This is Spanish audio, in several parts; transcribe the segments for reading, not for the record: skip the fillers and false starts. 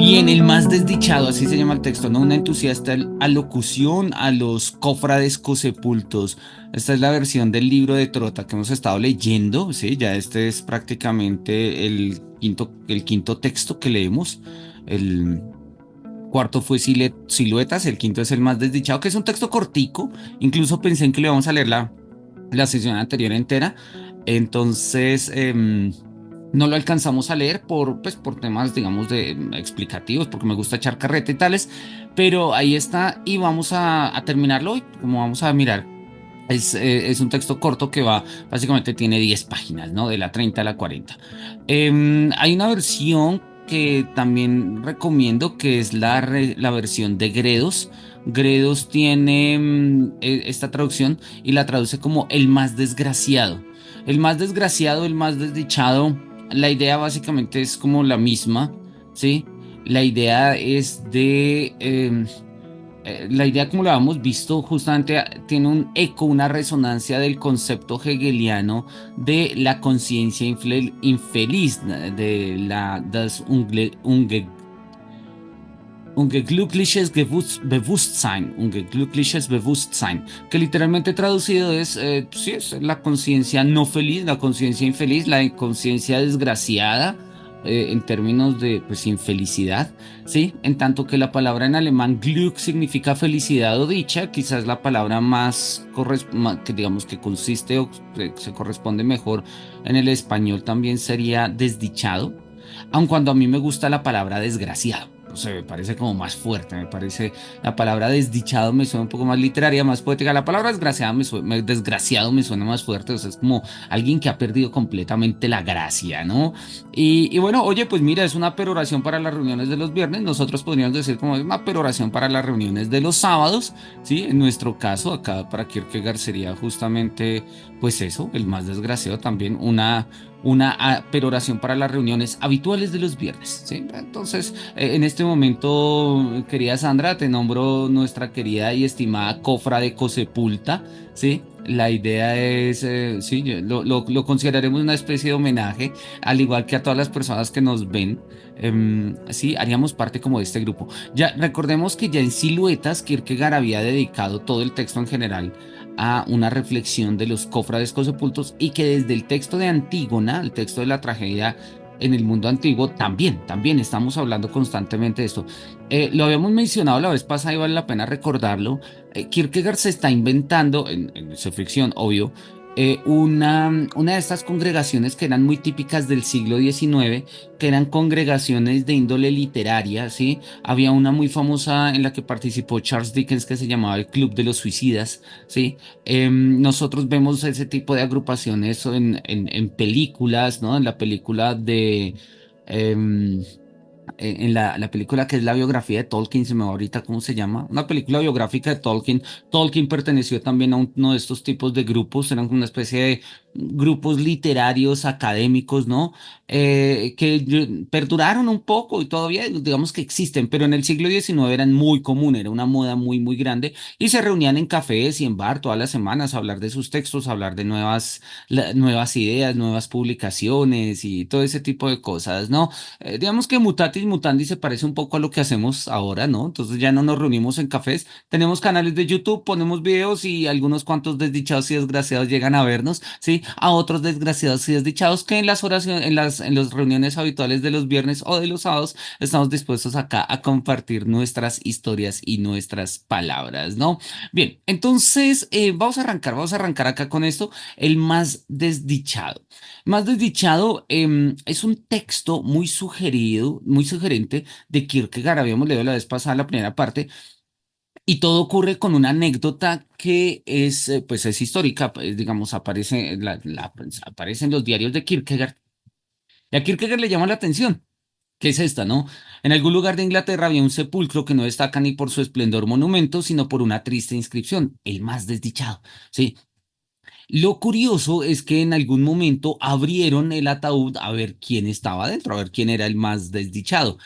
Bien, el más desdichado, así se llama el texto, ¿no? Una entusiasta alocución a los cofrades cosepultos. Esta es la versión del libro de Trota que hemos estado leyendo, ¿sí? Ya este es prácticamente el quinto texto que leemos. El cuarto fue Siluetas, el quinto es el más desdichado, que es un texto cortico. Incluso pensé en que le vamos a leer la sesión anterior entera. Entonces, no lo alcanzamos a leer por temas, digamos, explicativos, porque me gusta echar carreta y tales, pero ahí está y vamos a terminarlo hoy, como vamos a mirar. Es un texto corto que básicamente tiene 10 páginas, ¿no? De la 30 a la 40. Hay una versión que también recomiendo, que es la versión de Gredos. Gredos tiene esta traducción y la traduce como el más desgraciado. El más desgraciado, el más desdichado. La idea básicamente es como la misma, ¿sí? La idea es la idea, como lo habíamos visto, justamente tiene un eco, una resonancia del concepto hegeliano de la conciencia infeliz, de ungeglückliches Bewusstsein, que literalmente traducido sí, es la conciencia no feliz, la conciencia infeliz, la conciencia desgraciada, en términos de, pues, infelicidad, ¿sí? En tanto que la palabra en alemán Glück significa felicidad o dicha, quizás la palabra que digamos que consiste o que se corresponde mejor en el español también sería desdichado, aun cuando a mí me gusta la palabra desgraciado. No sé, me parece como más fuerte, me parece la palabra desdichado me suena un poco más literaria, más poética. La palabra desgraciado desgraciado me suena más fuerte, o sea, es como alguien que ha perdido completamente la gracia, ¿no? Y bueno, oye, pues mira, es una peroración para las reuniones de los viernes. Nosotros podríamos decir como es una peroración para las reuniones de los sábados, ¿sí? En nuestro caso, acá para Kierkegaard sería justamente, pues eso, el más desgraciado también, una peroración para las reuniones habituales de los viernes, ¿sí? Entonces, en este momento, querida Sandra, te nombro nuestra querida y estimada cofra de Cosepulta, ¿sí? La idea es, sí, lo consideraremos una especie de homenaje, al igual que a todas las personas que nos ven. Sí, haríamos parte como de este grupo. Ya recordemos que ya en Siluetas, Kierkegaard había dedicado todo el texto en general a una reflexión de los cofrades cosepultos, y que desde el texto de Antígona, el texto de la tragedia en el mundo antiguo, también estamos hablando constantemente de esto. Lo habíamos mencionado la vez pasada y vale la pena recordarlo. Kierkegaard se está inventando, en su ficción, obvio, una de estas congregaciones que eran muy típicas del siglo XIX, que eran congregaciones de índole literaria, ¿sí? Había una muy famosa en la que participó Charles Dickens que se llamaba el Club de los Suicidas, ¿sí? Nosotros vemos ese tipo de agrupaciones en películas, ¿no? En la película em, en la película que es la biografía de Tolkien, se me va ahorita cómo se llama, una película biográfica de Tolkien. Tolkien perteneció también a uno de estos tipos de grupos, eran como una especie de grupos literarios, académicos, ¿no? Perduraron un poco y todavía digamos que existen, pero en el siglo XIX eran muy común, era una moda muy, muy grande, y se reunían en cafés y en bar todas las semanas a hablar de sus textos, a hablar de nuevas ideas, nuevas publicaciones y todo ese tipo de cosas, ¿no? Digamos que Mutatis Mutandi se parece un poco a lo que hacemos ahora, ¿no? Entonces ya no nos reunimos en cafés, tenemos canales de YouTube, ponemos videos y algunos cuantos desdichados y desgraciados llegan a vernos, ¿sí? A otros desgraciados y desdichados que en las oraciones, en las reuniones habituales de los viernes o de los sábados estamos dispuestos acá a compartir nuestras historias y nuestras palabras, ¿no? Bien, entonces vamos a arrancar acá con esto, el más desdichado. Más desdichado, es un texto muy sugerido, muy sugerente de Kierkegaard. Habíamos leído la vez pasada la primera parte, y todo ocurre con una anécdota que pues es histórica, pues, digamos, pues, aparece en los diarios de Kierkegaard. Y a Kierkegaard le llama la atención, que es esta, ¿no? En algún lugar de Inglaterra había un sepulcro que no destaca ni por su esplendor monumento, sino por una triste inscripción, el más desdichado. Sí, lo curioso es que en algún momento abrieron el ataúd a ver quién estaba dentro, a ver quién era el más desdichado.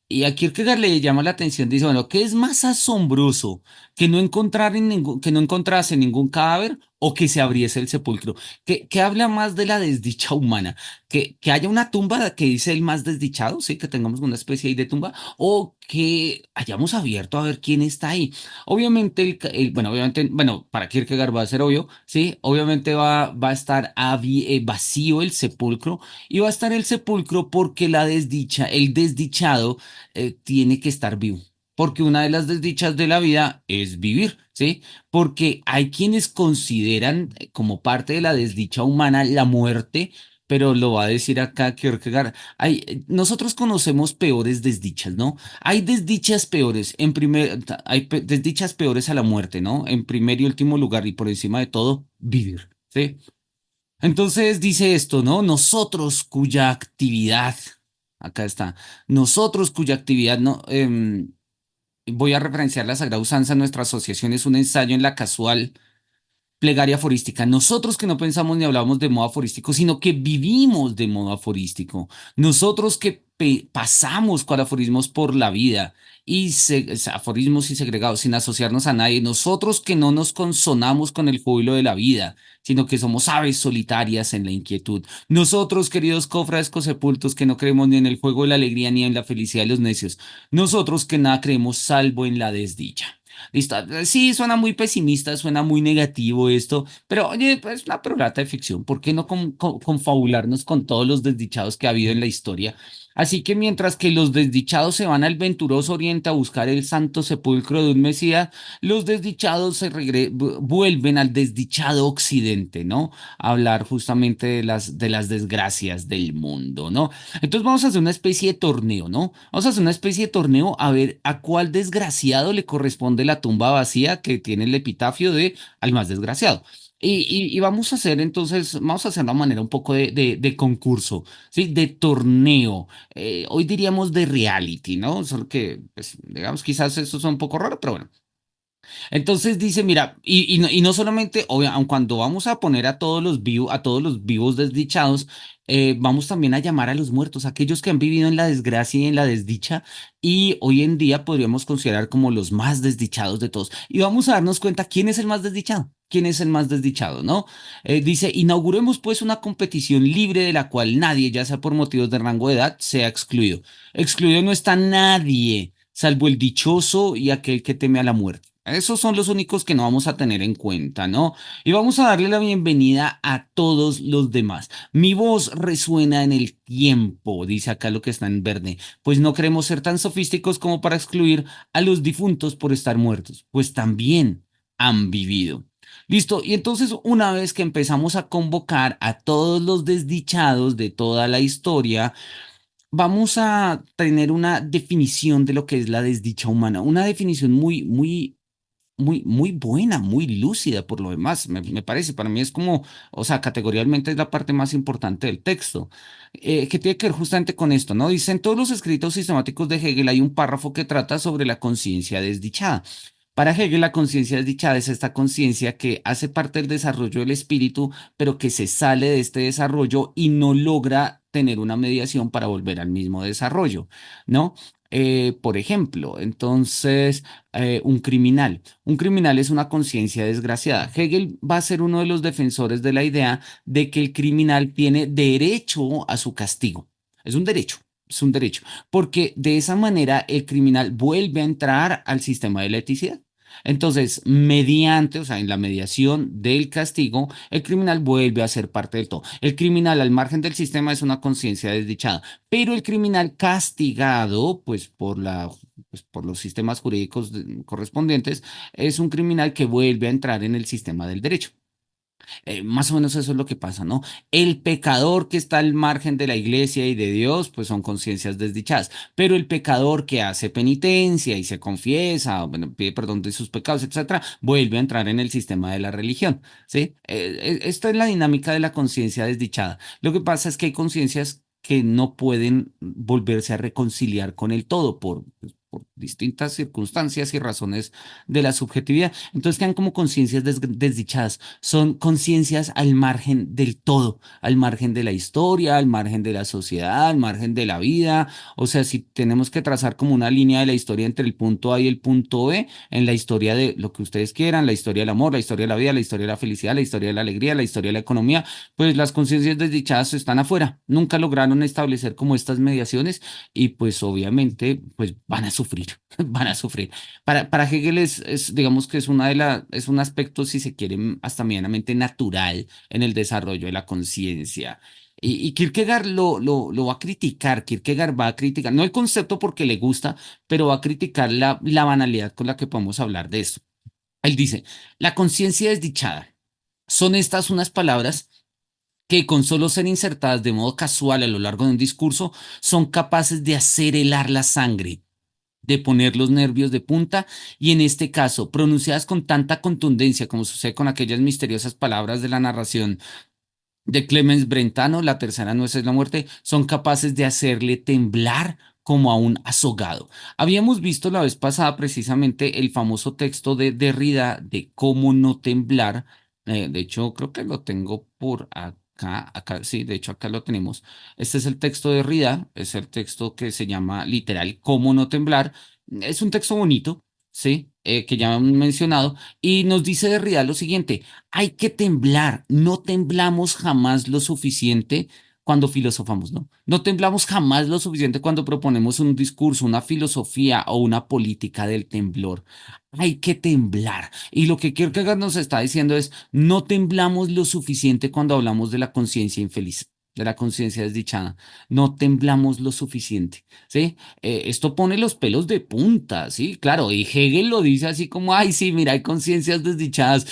Y a Kierkegaard le llama la atención, dice, bueno, ¿qué es más asombroso? que no encontrase ningún cadáver o que se abriese el sepulcro, que habla más de la desdicha humana, que haya una tumba que dice el más desdichado, sí, que tengamos una especie ahí de tumba, o que hayamos abierto a ver quién está ahí. Obviamente, bueno, obviamente, bueno, para Kierkegaard va a ser obvio, sí, obviamente va a estar vacío el sepulcro y va a estar el sepulcro porque la desdicha, el desdichado, tiene que estar vivo. Porque una de las desdichas de la vida es vivir, ¿sí? Porque hay quienes consideran como parte de la desdicha humana la muerte, pero lo va a decir acá Kierkegaard. Nosotros conocemos peores desdichas, ¿no? Hay desdichas peores, desdichas peores a la muerte, ¿no? En primer y último lugar, y por encima de todo, vivir, ¿sí? Entonces dice esto, ¿no? Nosotros cuya actividad, acá está, nosotros cuya actividad, no, voy a referenciar la Sagrada Usanza, nuestra asociación es un ensayo en la casual plegaria aforística. Nosotros que no pensamos ni hablamos de modo aforístico, sino que vivimos de modo aforístico. Nosotros que pasamos con aforismos por la vida aforismos y segregados sin asociarnos a nadie. Nosotros que no nos consonamos con el júbilo de la vida, sino que somos aves solitarias en la inquietud. Nosotros, queridos cofrades sepultos, que no creemos ni en el juego de la alegría ni en la felicidad de los necios. Nosotros que nada creemos salvo en la desdicha. Listo. Sí, suena muy pesimista, suena muy negativo esto, pero oye, pues es una perorata de ficción. ¿Por qué no confabularnos con todos los desdichados que ha habido en la historia? Así que mientras que los desdichados se van al venturoso oriente a buscar el santo sepulcro de un Mesías, los desdichados vuelven al desdichado occidente, ¿no? A hablar justamente de las desgracias del mundo, ¿no? Entonces vamos a hacer una especie de torneo, ¿no? Vamos a hacer una especie de torneo a ver a cuál desgraciado le corresponde la tumba vacía que tiene el epitafio de al más desgraciado. Y vamos a hacer entonces, vamos a hacer una manera un poco de concurso, ¿sí? De torneo. Hoy diríamos de reality, ¿no? Solo que, pues, digamos, quizás eso es un poco raro, pero bueno. Entonces dice, mira, y no solamente, aun cuando vamos a poner a todos los vivos desdichados, vamos también a llamar a los muertos, aquellos que han vivido en la desgracia y en la desdicha, y hoy en día podríamos considerar como los más desdichados de todos. Y vamos a darnos cuenta quién es el más desdichado. ¿Quién es el más desdichado, no? Dice, inauguremos pues una competición libre de la cual nadie, ya sea por motivos de rango de edad, sea excluido. Excluido no está nadie, salvo el dichoso y aquel que teme a la muerte. Esos son los únicos que no vamos a tener en cuenta, ¿no? Y vamos a darle la bienvenida a todos los demás. Mi voz resuena en el tiempo, dice acá lo que está en verde, pues no queremos ser tan sofísticos como para excluir a los difuntos por estar muertos, pues también han vivido. Listo, y entonces una vez que empezamos a convocar a todos los desdichados de toda la historia, vamos a tener una definición de lo que es la desdicha humana, una definición muy buena, muy lúcida por lo demás, me parece. Para mí es como, o sea, categorialmente es la parte más importante del texto, que tiene que ver justamente con esto, ¿no? Dicen todos los escritos sistemáticos de Hegel hay un párrafo que trata sobre la conciencia desdichada. Para Hegel, la conciencia desdichada es esta conciencia que hace parte del desarrollo del espíritu, pero que se sale de este desarrollo y no logra tener una mediación para volver al mismo desarrollo, ¿no? Por ejemplo, entonces, un criminal. Un criminal es una conciencia desgraciada. Hegel va a ser uno de los defensores de la idea de que el criminal tiene derecho a su castigo. Es un derecho. Es un derecho, porque de esa manera el criminal vuelve a entrar al sistema de la eticidad. Entonces, mediante, o sea, en la mediación del castigo, el criminal vuelve a ser parte del todo. El criminal al margen del sistema es una conciencia desdichada, pero el criminal castigado, pues por los sistemas jurídicos correspondientes, es un criminal que vuelve a entrar en el sistema del derecho. Más o menos eso es lo que pasa, ¿no? El pecador que está al margen de la iglesia y de Dios, pues son conciencias desdichadas, pero el pecador que hace penitencia y se confiesa, bueno, pide perdón de sus pecados, etcétera, vuelve a entrar en el sistema de la religión, ¿sí? Esto es la dinámica de la conciencia desdichada. Lo que pasa es que hay conciencias que no pueden volverse a reconciliar con el todo distintas circunstancias y razones de la subjetividad. Entonces quedan como conciencias desdichadas. Son conciencias al margen del todo, al margen de la historia, al margen de la sociedad, al margen de la vida. O sea, si tenemos que trazar como una línea de la historia entre el punto A y el punto B, en la historia de lo que ustedes quieran, la historia del amor, la historia de la vida, la historia de la felicidad, la historia de la alegría, la historia de la economía, pues las conciencias desdichadas están afuera. Nunca lograron establecer como estas mediaciones y pues obviamente pues van a sufrir, van a sufrir. Para Hegel digamos que es es un aspecto, si se quiere, hasta medianamente natural en el desarrollo de la conciencia. Y Kierkegaard lo va a criticar, Kierkegaard va a criticar, no el concepto porque le gusta, pero va a criticar la banalidad con la que podemos hablar de esto. Él dice, la conciencia desdichada. Son estas unas palabras que con solo ser insertadas de modo casual a lo largo de un discurso son capaces de hacer helar la sangre, de poner los nervios de punta y en este caso, pronunciadas con tanta contundencia como sucede con aquellas misteriosas palabras de la narración de Clemens Brentano, la tercera nuez es la muerte, son capaces de hacerle temblar como a un azogado. Habíamos visto la vez pasada precisamente el famoso texto de Derrida de cómo no temblar. De hecho, creo que lo tengo por acá, sí, de hecho acá lo tenemos. Este es el texto de Derrida, es el texto que se llama literal cómo no temblar. Es un texto bonito, sí, que ya han mencionado, y nos dice Derrida lo siguiente. Hay que temblar, no temblamos jamás lo suficiente cuando filosofamos, ¿no? No temblamos jamás lo suficiente cuando proponemos un discurso, una filosofía o una política del temblor. Hay que temblar. Y lo que Kierkegaard nos está diciendo es, no temblamos lo suficiente cuando hablamos de la conciencia infeliz, de la conciencia desdichada. No temblamos lo suficiente, ¿sí? Esto pone los pelos de punta, ¿sí? Claro, y Hegel lo dice así como, ay, sí, mira, hay conciencias desdichadas.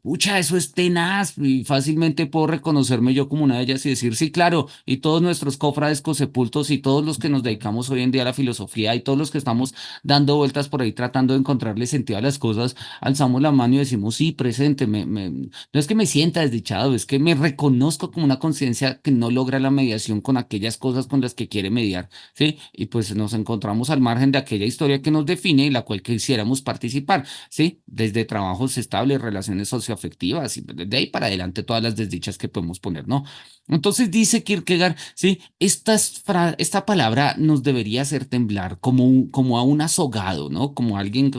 Pucha, eso es tenaz y fácilmente puedo reconocerme yo como una de ellas y decir, sí, claro, y todos nuestros cofrades cosepultos y todos los que nos dedicamos hoy en día a la filosofía y todos los que estamos dando vueltas por ahí tratando de encontrarle sentido a las cosas, alzamos la mano y decimos, sí, presente, no es que me sienta desdichado, es que me reconozco como una conciencia que no logra la mediación con aquellas cosas con las que quiere mediar, ¿sí? Y pues nos encontramos al margen de aquella historia que nos define y la cual quisiéramos participar. ¿Sí? Desde trabajos estables, relaciones socioafectivas y de ahí para adelante todas las desdichas que podemos poner, ¿no? Entonces dice Kierkegaard, ¿sí? Esta palabra nos debería hacer temblar como, como a un azogado, ¿no? Como alguien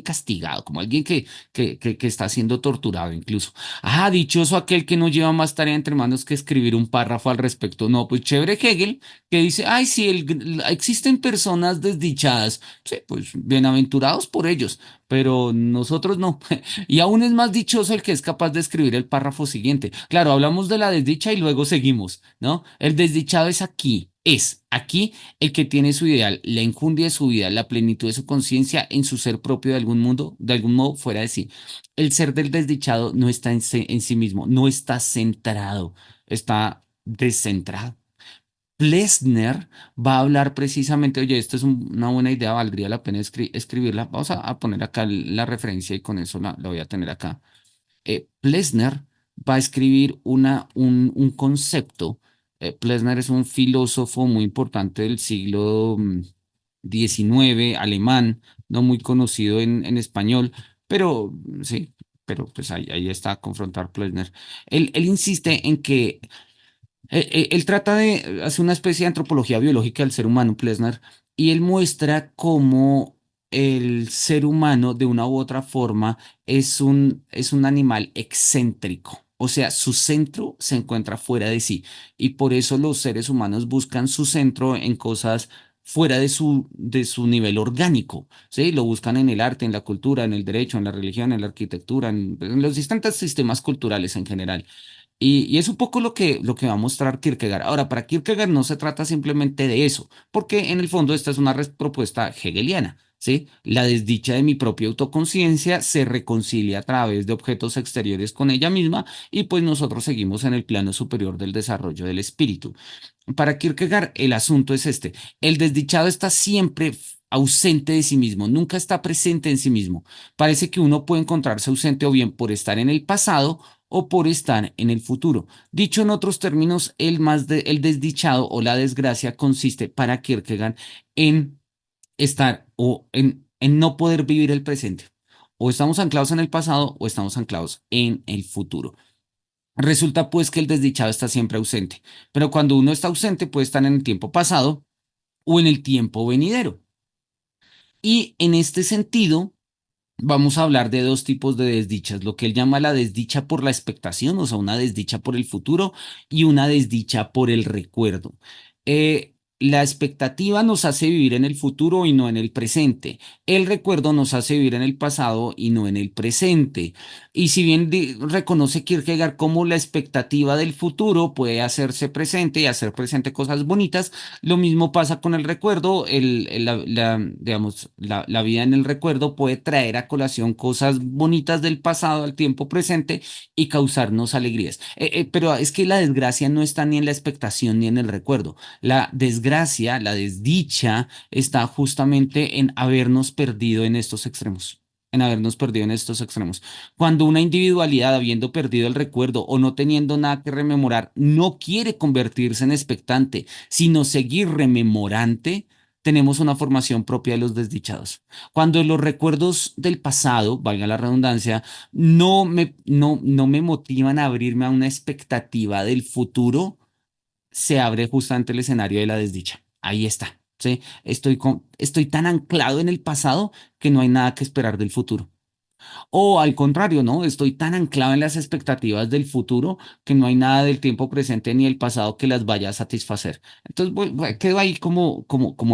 castigado, como alguien que está siendo torturado incluso. Ah, dichoso aquel que no lleva más tarea entre manos que escribir un párrafo al respecto. No, pues chévere Hegel, que dice, ay, sí, existen personas desdichadas. Sí, pues bienaventurados por ellos, pero nosotros no. Y aún es más dichoso el que es capaz de escribir el párrafo siguiente. Claro, hablamos de la desdicha y luego seguimos, ¿no? El desdichado es aquí el que tiene su ideal, la enjundia de su vida, la plenitud de su conciencia en su ser propio de algún mundo, de algún modo fuera de sí. El ser del desdichado no está en sí mismo, no está centrado, está descentrado. Plessner va a hablar precisamente, oye, esta es una buena idea, valdría la pena escribirla. Vamos a poner acá la referencia y con eso la voy a tener acá. Plessner va a escribir un concepto. Plessner es un filósofo muy importante del siglo XIX, alemán, no muy conocido en español, pero sí, pero pues ahí está, confrontar Plessner. Él insiste en que él trata de hacer una especie de antropología biológica del ser humano, Plessner, y él muestra cómo el ser humano, de una u otra forma, es un animal excéntrico. O sea, su centro se encuentra fuera de sí. Y por eso los seres humanos buscan su centro en cosas fuera de su nivel orgánico. ¿Sí? Lo buscan en el arte, en la cultura, en el derecho, en la religión, en la arquitectura, en los distintos sistemas culturales en general. Y es un poco lo que va a mostrar Kierkegaard. Ahora, para Kierkegaard no se trata simplemente de eso, porque en el fondo esta es una propuesta hegeliana, ¿sí? La desdicha de mi propia autoconciencia se reconcilia a través de objetos exteriores con ella misma y pues nosotros seguimos en el plano superior del desarrollo del espíritu. Para Kierkegaard el asunto es este, el desdichado está siempre ausente de sí mismo, nunca está presente en sí mismo. Parece que uno puede encontrarse ausente o bien por estar en el pasado o por estar en el futuro. Dicho en otros términos, el desdichado o la desgracia consiste para Kierkegaard en estar en no poder vivir el presente. O estamos anclados en el pasado o estamos anclados en el futuro. Resulta pues que el desdichado está siempre ausente, pero cuando uno está ausente puede estar en el tiempo pasado o en el tiempo venidero. Y en este sentido, vamos a hablar de dos tipos de desdichas, lo que él llama la desdicha por la expectación, o sea, una desdicha por el futuro y una desdicha por el recuerdo. La expectativa nos hace vivir en el futuro y no en el presente. El recuerdo nos hace vivir en el pasado y no en el presente. Y si bien reconoce Kierkegaard cómo la expectativa del futuro puede hacerse presente y hacer presente cosas bonitas, lo mismo pasa con el recuerdo, digamos, la vida en el recuerdo puede traer a colación cosas bonitas del pasado al tiempo presente y causarnos alegrías. Pero es que la desgracia no está ni en la expectación ni en el recuerdo. La desgracia, la desdicha, está justamente en habernos perdido en estos extremos. En habernos perdido en estos extremos. Cuando una individualidad, habiendo perdido el recuerdo o no teniendo nada que rememorar, no quiere convertirse en expectante, sino seguir rememorante, tenemos una formación propia de los desdichados. Cuando los recuerdos del pasado, valga la redundancia, no me motivan a abrirme a una expectativa del futuro, se abre justamente el escenario de la desdicha. Ahí está. ¿Sí? Estoy tan anclado en el pasado que no hay nada que esperar del futuro. O al contrario, ¿no? Estoy tan anclado en las expectativas del futuro que no hay nada del tiempo presente ni del pasado que las vaya a satisfacer. Entonces, quedo ahí como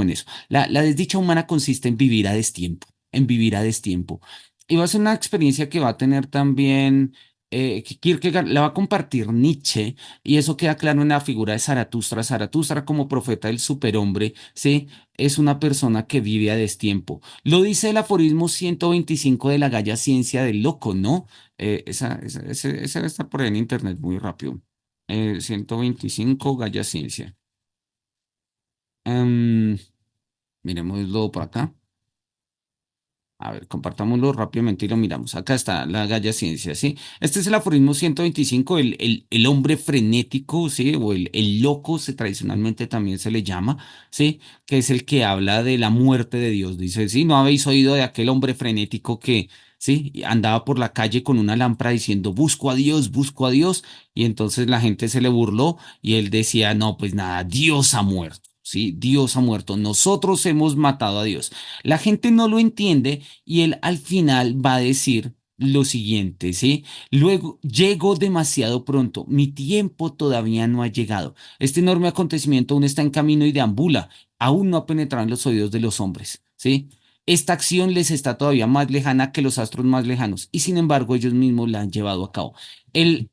en eso. La desdicha humana consiste en vivir a destiempo, en vivir a destiempo. Y va a ser una experiencia que va a tener también, que Kierkegaard la va a compartir Nietzsche, y eso queda claro en la figura de Zaratustra. Zaratustra como profeta del superhombre, ¿sí? Es una persona que vive a destiempo. Lo dice el aforismo 125 de la Galla Ciencia del Loco, ¿no? Ese debe estar por ahí en internet muy rápido. 125 Galla Ciencia. Em, Miremoslo por acá. A ver, compartámoslo rápidamente y lo miramos. Acá está la Galla Ciencia, ¿sí? Este es el aforismo 125, el hombre frenético, ¿sí? O el loco, tradicionalmente también se le llama, ¿sí? Que es el que habla de la muerte de Dios. Dice, sí, ¿no habéis oído de aquel hombre frenético que, sí, andaba por la calle con una lámpara diciendo, busco a Dios, busco a Dios? Y entonces la gente se le burló y él decía, no, pues nada, Dios ha muerto. Sí, Dios ha muerto. Nosotros hemos matado a Dios. La gente no lo entiende y él al final va a decir lo siguiente, ¿sí? Luego, llegó demasiado pronto, mi tiempo todavía no ha llegado. Este enorme acontecimiento aún está en camino y deambula, aún no ha penetrado en los oídos de los hombres, ¿sí? Esta acción les está todavía más lejana que los astros más lejanos y sin embargo ellos mismos la han llevado a cabo. El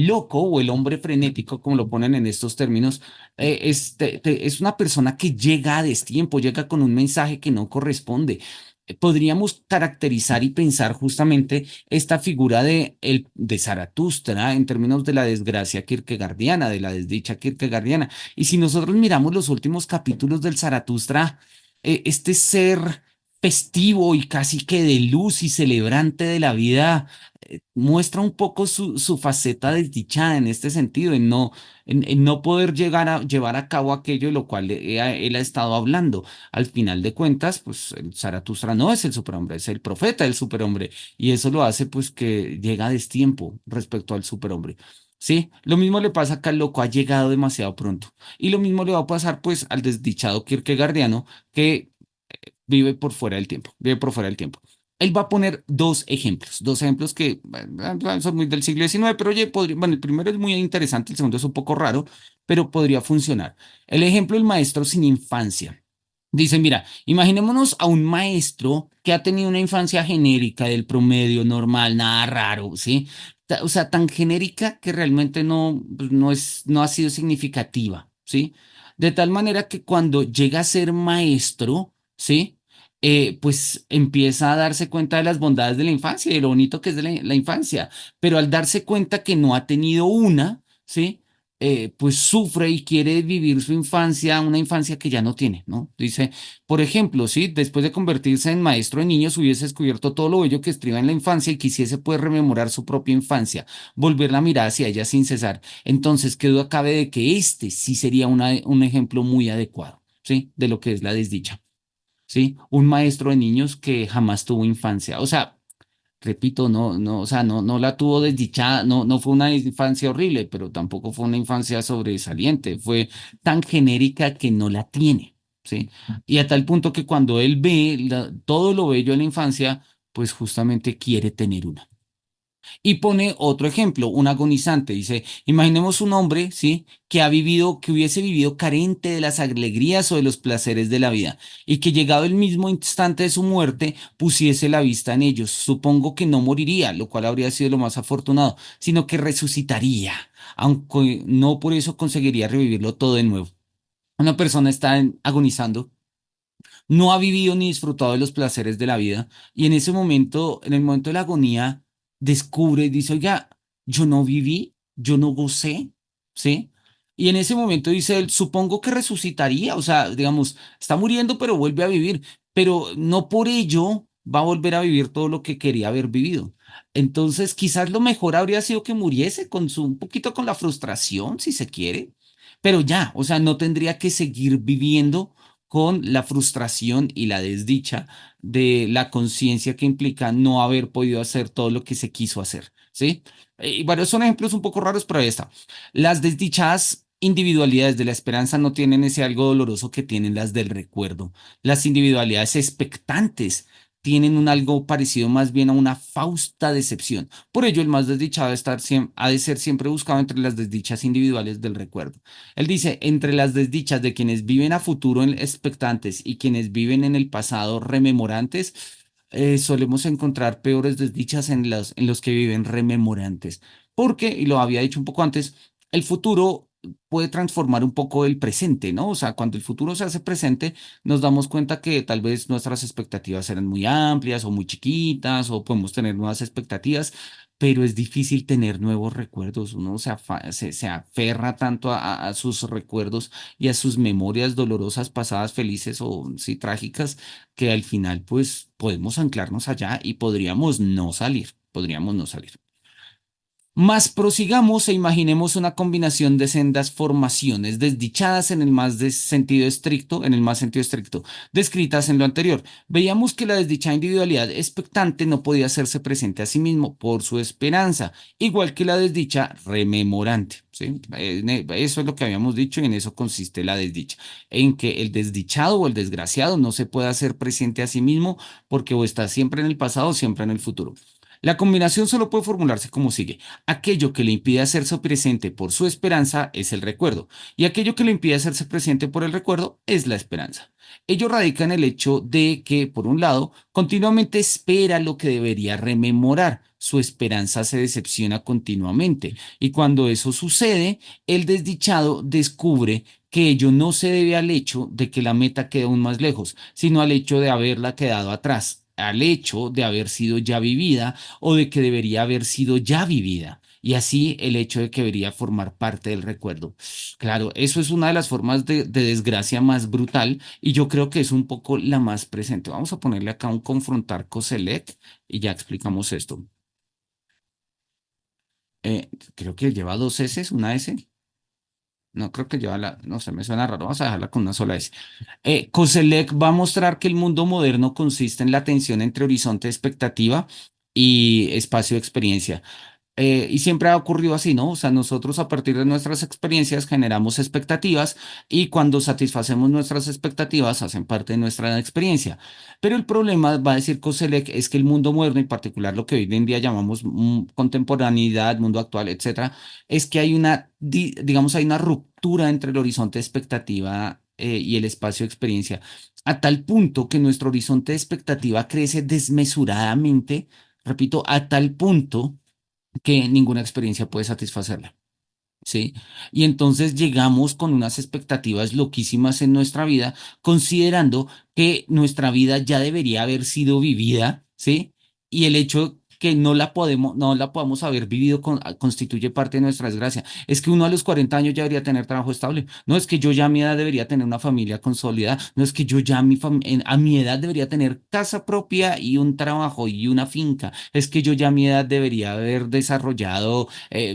loco o el hombre frenético, como lo ponen en estos términos, es una persona que llega a destiempo, llega con un mensaje que no corresponde. Podríamos caracterizar y pensar justamente esta figura de Zaratustra en términos de la desgracia kierkegaardiana, de la desdicha kierkegaardiana. Y si nosotros miramos los últimos capítulos del Zaratustra, este ser festivo y casi que de luz y celebrante de la vida, muestra un poco su faceta desdichada en este sentido, en no poder llegar a llevar a cabo aquello de lo cual él ha estado hablando. Al final de cuentas, pues el Zaratustra no es el superhombre, es el profeta del superhombre, y eso lo hace pues que llega a destiempo respecto al superhombre. Sí, lo mismo le pasa acá al loco, ha llegado demasiado pronto. Y lo mismo le va a pasar pues al desdichado kierkegaardiano que vive por fuera del tiempo, vive por fuera del tiempo. Él va a poner dos ejemplos que son muy del siglo XIX, pero oye, bueno, el primero es muy interesante, el segundo es un poco raro, pero podría funcionar. El ejemplo del maestro sin infancia. Dice, mira, imaginémonos a un maestro que ha tenido una infancia genérica del promedio normal, nada raro, ¿sí? O sea, tan genérica que realmente pues, no ha sido significativa, ¿sí? De tal manera que cuando llega a ser maestro, ¿sí? Pues empieza a darse cuenta de las bondades de la infancia y de lo bonito que es de la infancia, pero al darse cuenta que no ha tenido una, ¿sí? Pues sufre y quiere vivir su infancia, una infancia que ya no tiene, ¿no? Dice, por ejemplo, ¿sí? Después de convertirse en maestro de niños, hubiese descubierto todo lo bello que estriba en la infancia y quisiese poder rememorar su propia infancia, volver la mirada hacia ella sin cesar. Entonces, qué duda cabe de que este sí sería un ejemplo muy adecuado, ¿sí? De lo que es la desdicha. ¿sí? Un maestro de niños que jamás tuvo infancia. O sea, repito, o sea, no la tuvo desdichada, no fue una infancia horrible, pero tampoco fue una infancia sobresaliente, fue tan genérica que no la tiene, ¿sí? Y a tal punto que cuando él ve todo lo bello de la infancia, pues justamente quiere tener una. Y pone otro ejemplo, un agonizante. Dice, imaginemos un hombre, ¿sí? Que ha vivido, que hubiese vivido carente de las alegrías o de los placeres de la vida y que llegado el mismo instante de su muerte pusiese la vista en ellos. Supongo que no moriría, lo cual habría sido lo más afortunado, sino que resucitaría, aunque no por eso conseguiría revivirlo todo de nuevo. Una persona está agonizando, no ha vivido ni disfrutado de los placeres de la vida y en ese momento, en el momento de la agonía, descubre y dice, oiga, yo no viví, yo no gocé, ¿sí? Y en ese momento dice él, supongo que resucitaría, o sea, digamos, está muriendo, pero vuelve a vivir, pero no por ello va a volver a vivir todo lo que quería haber vivido. Entonces, quizás lo mejor habría sido que muriese con un poquito con la frustración, si se quiere, pero ya, o sea, no tendría que seguir viviendo con la frustración y la desdicha de la conciencia que implica no haber podido hacer todo lo que se quiso hacer, ¿sí? Y varios son ejemplos un poco raros, pero ahí está. Las desdichadas individualidades de la esperanza no tienen ese algo doloroso que tienen las del recuerdo. Las individualidades expectantes tienen un algo parecido más bien a una fausta decepción. Por ello, el más desdichado ha de ser siempre buscado entre las desdichas individuales del recuerdo. Él dice, entre las desdichas de quienes viven a futuro expectantes y quienes viven en el pasado rememorantes, solemos encontrar peores desdichas en los que viven rememorantes. Porque, y lo había dicho un poco antes, el futuro puede transformar un poco el presente, ¿no? O sea, cuando el futuro se hace presente, nos damos cuenta que tal vez nuestras expectativas eran muy amplias o muy chiquitas o podemos tener nuevas expectativas, pero es difícil tener nuevos recuerdos. Uno se aferra tanto a sus recuerdos y a sus memorias dolorosas, pasadas, felices o sí, trágicas, que al final pues podemos anclarnos allá y podríamos no salir. Mas prosigamos e imaginemos una combinación de sendas formaciones desdichadas en el sentido estricto, descritas en lo anterior. Veíamos que la desdichada individualidad expectante no podía hacerse presente a sí mismo por su esperanza, igual que la desdicha rememorante, ¿sí? Eso es lo que habíamos dicho y en eso consiste la desdicha, en que el desdichado o el desgraciado no se puede hacer presente a sí mismo porque o está siempre en el pasado o siempre en el futuro. La combinación solo puede formularse como sigue. Aquello que le impide hacerse presente por su esperanza es el recuerdo, y aquello que le impide hacerse presente por el recuerdo es la esperanza. Ello radica en el hecho de que, por un lado, continuamente espera lo que debería rememorar. Su esperanza se decepciona continuamente, y cuando eso sucede, el desdichado descubre que ello no se debe al hecho de que la meta quede aún más lejos, sino al hecho de haberla quedado atrás, al hecho de haber sido ya vivida o de que debería haber sido ya vivida. Y así el hecho de que debería formar parte del recuerdo. Claro, eso es una de las formas de desgracia más brutal y yo creo que es un poco la más presente. Vamos a ponerle acá un confrontar Coselec y ya explicamos esto. Creo que lleva dos S, una S. No creo que lleva no sé, me suena raro. Vamos a dejarla con una sola S. Koselleck va a mostrar que el mundo moderno consiste en la tensión entre horizonte de expectativa y espacio de experiencia. Y siempre ha ocurrido así, ¿no? O sea, nosotros a partir de nuestras experiencias generamos expectativas y cuando satisfacemos nuestras expectativas hacen parte de nuestra experiencia. Pero el problema, va a decir Koselleck, es que el mundo moderno, en particular lo que hoy en día llamamos contemporaneidad, mundo actual, etcétera, es que hay digamos, hay una ruptura entre el horizonte de expectativa y el espacio de experiencia, a tal punto que nuestro horizonte de expectativa crece desmesuradamente, repito, a tal punto que ninguna experiencia puede satisfacerla. ¿Sí? Y entonces llegamos con unas expectativas loquísimas en nuestra vida, considerando que nuestra vida ya debería haber sido vivida, ¿sí? Y el hecho que no la podamos haber vivido constituye parte de nuestra desgracia. Es que uno a los 40 años ya debería tener trabajo estable. No es que yo ya a mi edad debería tener una familia consolidada. No es que yo ya a mi edad debería tener casa propia y un trabajo y una finca. Es que yo ya a mi edad debería haber desarrollado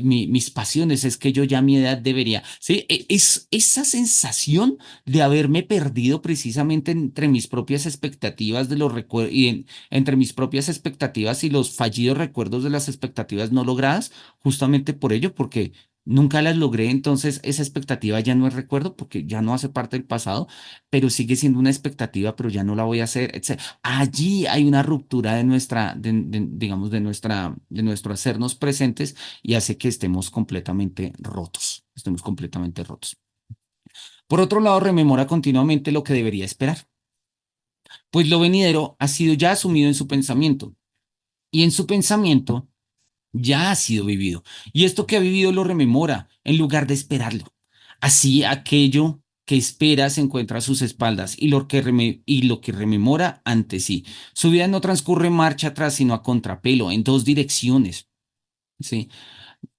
mis pasiones. Es que yo ya a mi edad debería. Sí, es esa sensación de haberme perdido precisamente entre mis propias expectativas de los recuerdos y entre mis propias expectativas y los fallidos recuerdos de las expectativas no logradas, justamente por ello, porque nunca las logré, entonces esa expectativa ya no es recuerdo porque ya no hace parte del pasado, pero sigue siendo una expectativa, pero ya no la voy a hacer, etc. Allí hay una ruptura de digamos, de nuestro hacernos presentes y hace que estemos completamente rotos. Por otro lado, rememora continuamente lo que debería esperar, pues lo venidero ha sido ya asumido en su pensamiento y en su pensamiento ya ha sido vivido. Y esto que ha vivido lo rememora en lugar de esperarlo. Así aquello que espera se encuentra a sus espaldas y lo que rememora ante sí. Su vida no transcurre marcha atrás, sino a contrapelo, en dos direcciones. ¿Sí?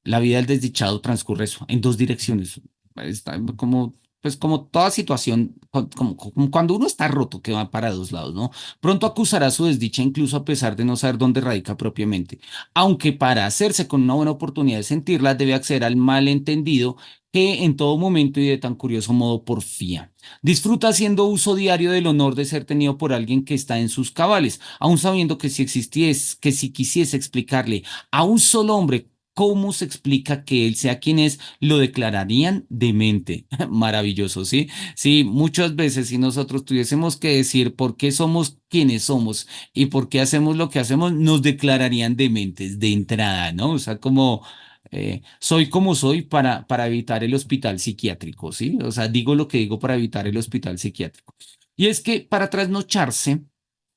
La vida del desdichado transcurre eso, en dos direcciones. Está como, pues como toda situación, como cuando uno está roto, que va para dos lados, ¿no? Pronto acusará su desdicha incluso a pesar de no saber dónde radica propiamente. Aunque para hacerse con una buena oportunidad de sentirla, debe acceder al malentendido que en todo momento y de tan curioso modo porfía. Disfruta haciendo uso diario del honor de ser tenido por alguien que está en sus cabales, aun sabiendo que si quisiese explicarle a un solo hombre cómo se explica que él sea quien es, lo declararían demente. Maravilloso, ¿sí? Sí, muchas veces si nosotros tuviésemos que decir por qué somos quienes somos y por qué hacemos lo que hacemos, nos declararían dementes de entrada, ¿no? O sea, como soy como soy para evitar el hospital psiquiátrico, ¿sí? O sea, digo lo que digo para evitar el hospital psiquiátrico. Y es que para trasnocharse,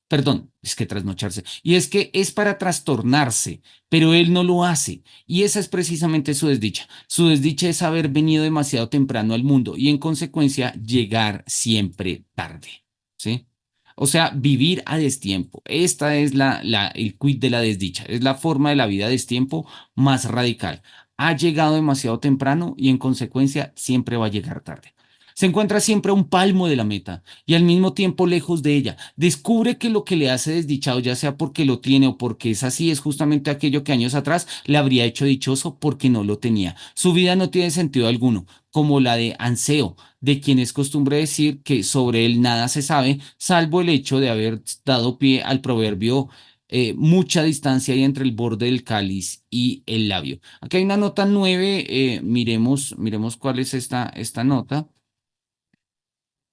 perdón, es que trasnocharse. Y es que es para trastornarse, pero él no lo hace. Y esa es precisamente su desdicha. Su desdicha es haber venido demasiado temprano al mundo y en consecuencia llegar siempre tarde. ¿Sí? O sea, vivir a destiempo. Esta es el quid de la desdicha. Es la forma de la vida a destiempo más radical. Ha llegado demasiado temprano y en consecuencia siempre va a llegar tarde. Se encuentra siempre a un palmo de la meta y al mismo tiempo lejos de ella. Descubre que lo que le hace desdichado, ya sea porque lo tiene o porque es así, es justamente aquello que años atrás le habría hecho dichoso porque no lo tenía. Su vida no tiene sentido alguno, como la de Anseo, de quien es costumbre decir que sobre él nada se sabe, salvo el hecho de haber dado pie al proverbio. Mucha distancia hay entre el borde del cáliz y el labio. Aquí hay una nota 9. Miremos cuál es esta nota.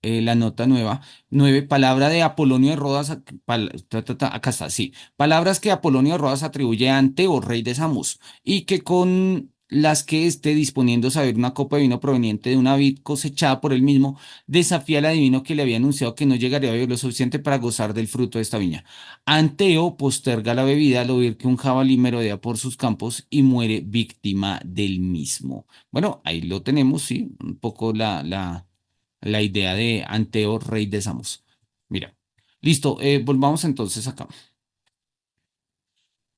La nota nueva, 9, palabra de Apolonio de Rodas, acá está, sí, palabras que Apolonio de Rodas atribuye a Anteo, rey de Samos, y que con las que esté disponiendo a beber una copa de vino proveniente de una vid cosechada por él mismo, desafía al adivino que le había anunciado que no llegaría a beber lo suficiente para gozar del fruto de esta viña. Anteo posterga la bebida al oír que un jabalí merodea por sus campos y muere víctima del mismo. Bueno, ahí lo tenemos, sí, un poco la idea de Anteo, rey de Samos. Mira, listo, volvamos entonces acá.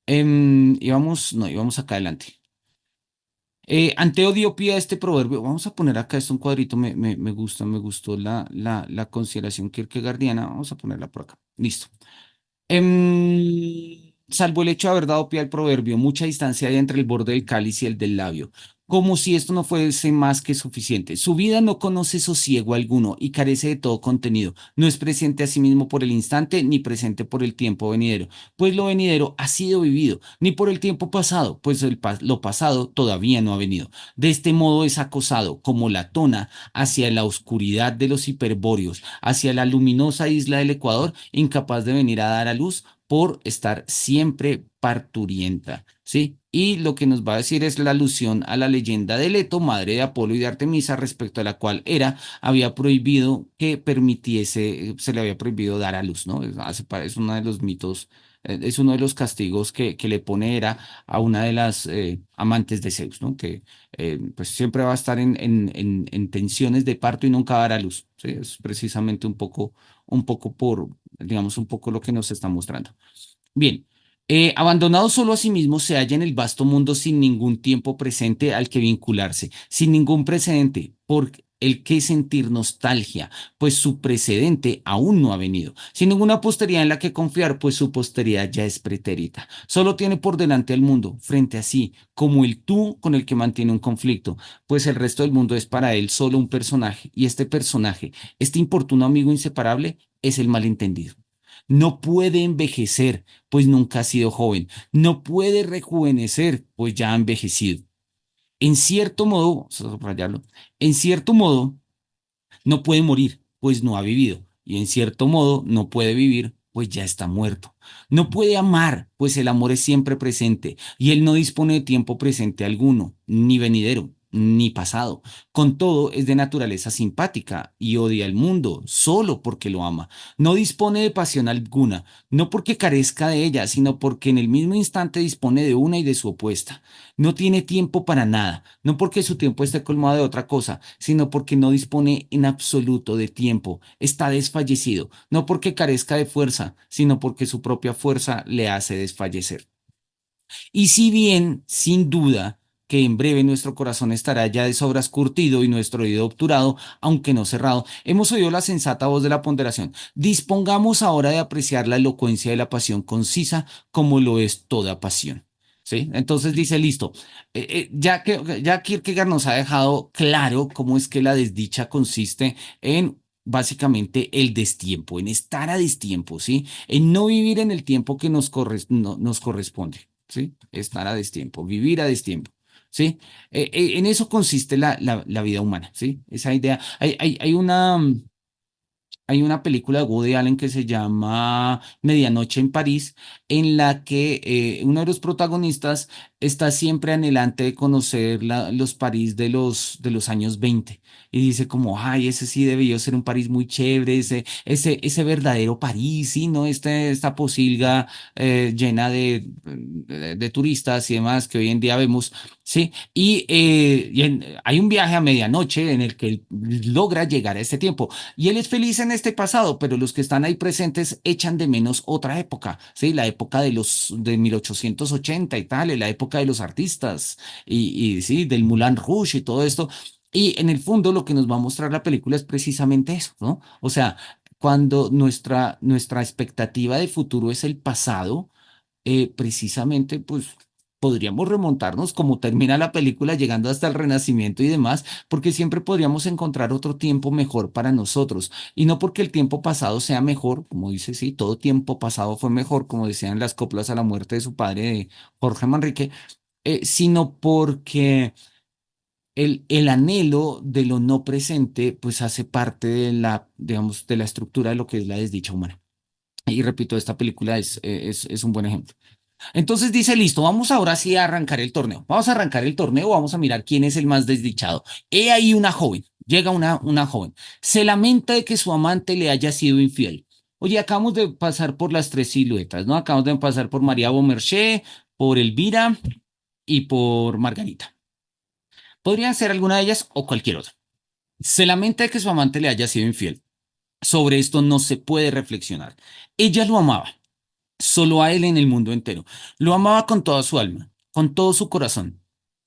Íbamos acá adelante. Anteo dio pie a este proverbio. Vamos a poner acá esto un cuadrito. Me gustó la consideración kierkegaardiana. Vamos a ponerla por acá. Listo. Salvo el hecho de haber dado pie al proverbio, mucha distancia hay entre el borde del cáliz y el del labio, como si esto no fuese más que suficiente. Su vida no conoce sosiego alguno y carece de todo contenido. No es presente a sí mismo por el instante, ni presente por el tiempo venidero, pues lo venidero ha sido vivido, ni por el tiempo pasado, pues lo pasado todavía no ha venido. De este modo es acosado, como la tona, hacia la oscuridad de los hiperbóreos, hacia la luminosa isla del Ecuador, incapaz de venir a dar a luz por estar siempre parturienta, ¿sí? Y lo que nos va a decir es la alusión a la leyenda de Leto, madre de Apolo y de Artemisa, respecto a la cual Hera había prohibido que permitiese, se le había prohibido dar a luz, ¿no? Es uno de los mitos, es uno de los castigos que le pone Hera a una de las amantes de Zeus, ¿no? Que pues siempre va a estar en tensiones de parto y nunca va a dar a luz, ¿sí? Es precisamente un poco por, digamos, un poco lo que nos está mostrando. Bien, Abandonado solo a sí mismo, se halla en el vasto mundo sin ningún tiempo presente al que vincularse, sin ningún precedente por el que sentir nostalgia, pues su precedente aún no ha venido, sin ninguna posteridad en la que confiar, pues su posteridad ya es pretérita. Solo tiene por delante al mundo, frente a sí, como el tú con el que mantiene un conflicto, pues el resto del mundo es para él solo un personaje, y este personaje, este importuno amigo inseparable, es el malentendido. No puede envejecer, pues nunca ha sido joven. No puede rejuvenecer, pues ya ha envejecido. En cierto modo, subrayarlo, en cierto modo, no puede morir, pues no ha vivido. Y en cierto modo, no puede vivir, pues ya está muerto. No puede amar, pues el amor es siempre presente, y él no dispone de tiempo presente alguno, ni venidero, ni pasado. Con todo, es de naturaleza simpática y odia al mundo, solo porque lo ama. No dispone de pasión alguna, no porque carezca de ella, sino porque en el mismo instante dispone de una y de su opuesta. No tiene tiempo para nada, no porque su tiempo esté colmado de otra cosa, sino porque no dispone en absoluto de tiempo, está desfallecido, no porque carezca de fuerza, sino porque su propia fuerza le hace desfallecer. Y si bien, sin duda, que en breve nuestro corazón estará ya de sobras curtido y nuestro oído obturado, aunque no cerrado, hemos oído la sensata voz de la ponderación. Dispongamos ahora de apreciar la elocuencia de la pasión concisa como lo es toda pasión. ¿Sí? Entonces dice, listo, ya Kierkegaard nos ha dejado claro cómo es que la desdicha consiste en básicamente el destiempo, en estar a destiempo, ¿sí? En no vivir en el tiempo que nos corresponde. ¿Sí? Estar a destiempo, vivir a destiempo, ¿sí? En eso consiste la vida humana, ¿sí? Esa idea. Hay una película de Woody Allen que se llama Medianoche en París, en la que uno de los protagonistas está siempre anhelante de conocer los París de los años 20 y dice como, ay, ese sí debió ser un París muy chévere, ese verdadero París, ¿sí? ¿No? Esta posilga llena de turistas y demás que hoy en día vemos, ¿sí? Hay un viaje a medianoche en el que él logra llegar a este tiempo. Y él es feliz en este pasado, pero los que están ahí presentes echan de menos otra época, ¿sí? La época de 1880 y tal, y la época de los artistas, sí, del Moulin Rouge y todo esto. Y en el fondo lo que nos va a mostrar la película es precisamente eso, ¿no? O sea, cuando nuestra expectativa de futuro es el pasado, precisamente, pues podríamos remontarnos como termina la película, llegando hasta el Renacimiento y demás, porque siempre podríamos encontrar otro tiempo mejor para nosotros. Y no porque el tiempo pasado sea mejor, como dice, sí, todo tiempo pasado fue mejor, como decían las coplas a la muerte de su padre, de Jorge Manrique, sino porque el anhelo de lo no presente, pues hace parte de digamos, de la estructura de lo que es la desdicha humana. Y repito, esta película es un buen ejemplo. Entonces dice, listo, vamos ahora sí a arrancar el torneo. Vamos a arrancar el torneo, vamos a mirar quién es el más desdichado. He ahí una joven, llega una joven. Se lamenta de que su amante le haya sido infiel. Oye, acabamos de pasar por las tres siluetas, ¿no? Acabamos de pasar por María Beaumarchais, por Elvira y por Margarita. Podrían ser alguna de ellas o cualquier otra. Se lamenta de que su amante le haya sido infiel. Sobre esto no se puede reflexionar. Ella lo amaba solo a él en el mundo entero. Lo amaba con toda su alma, con todo su corazón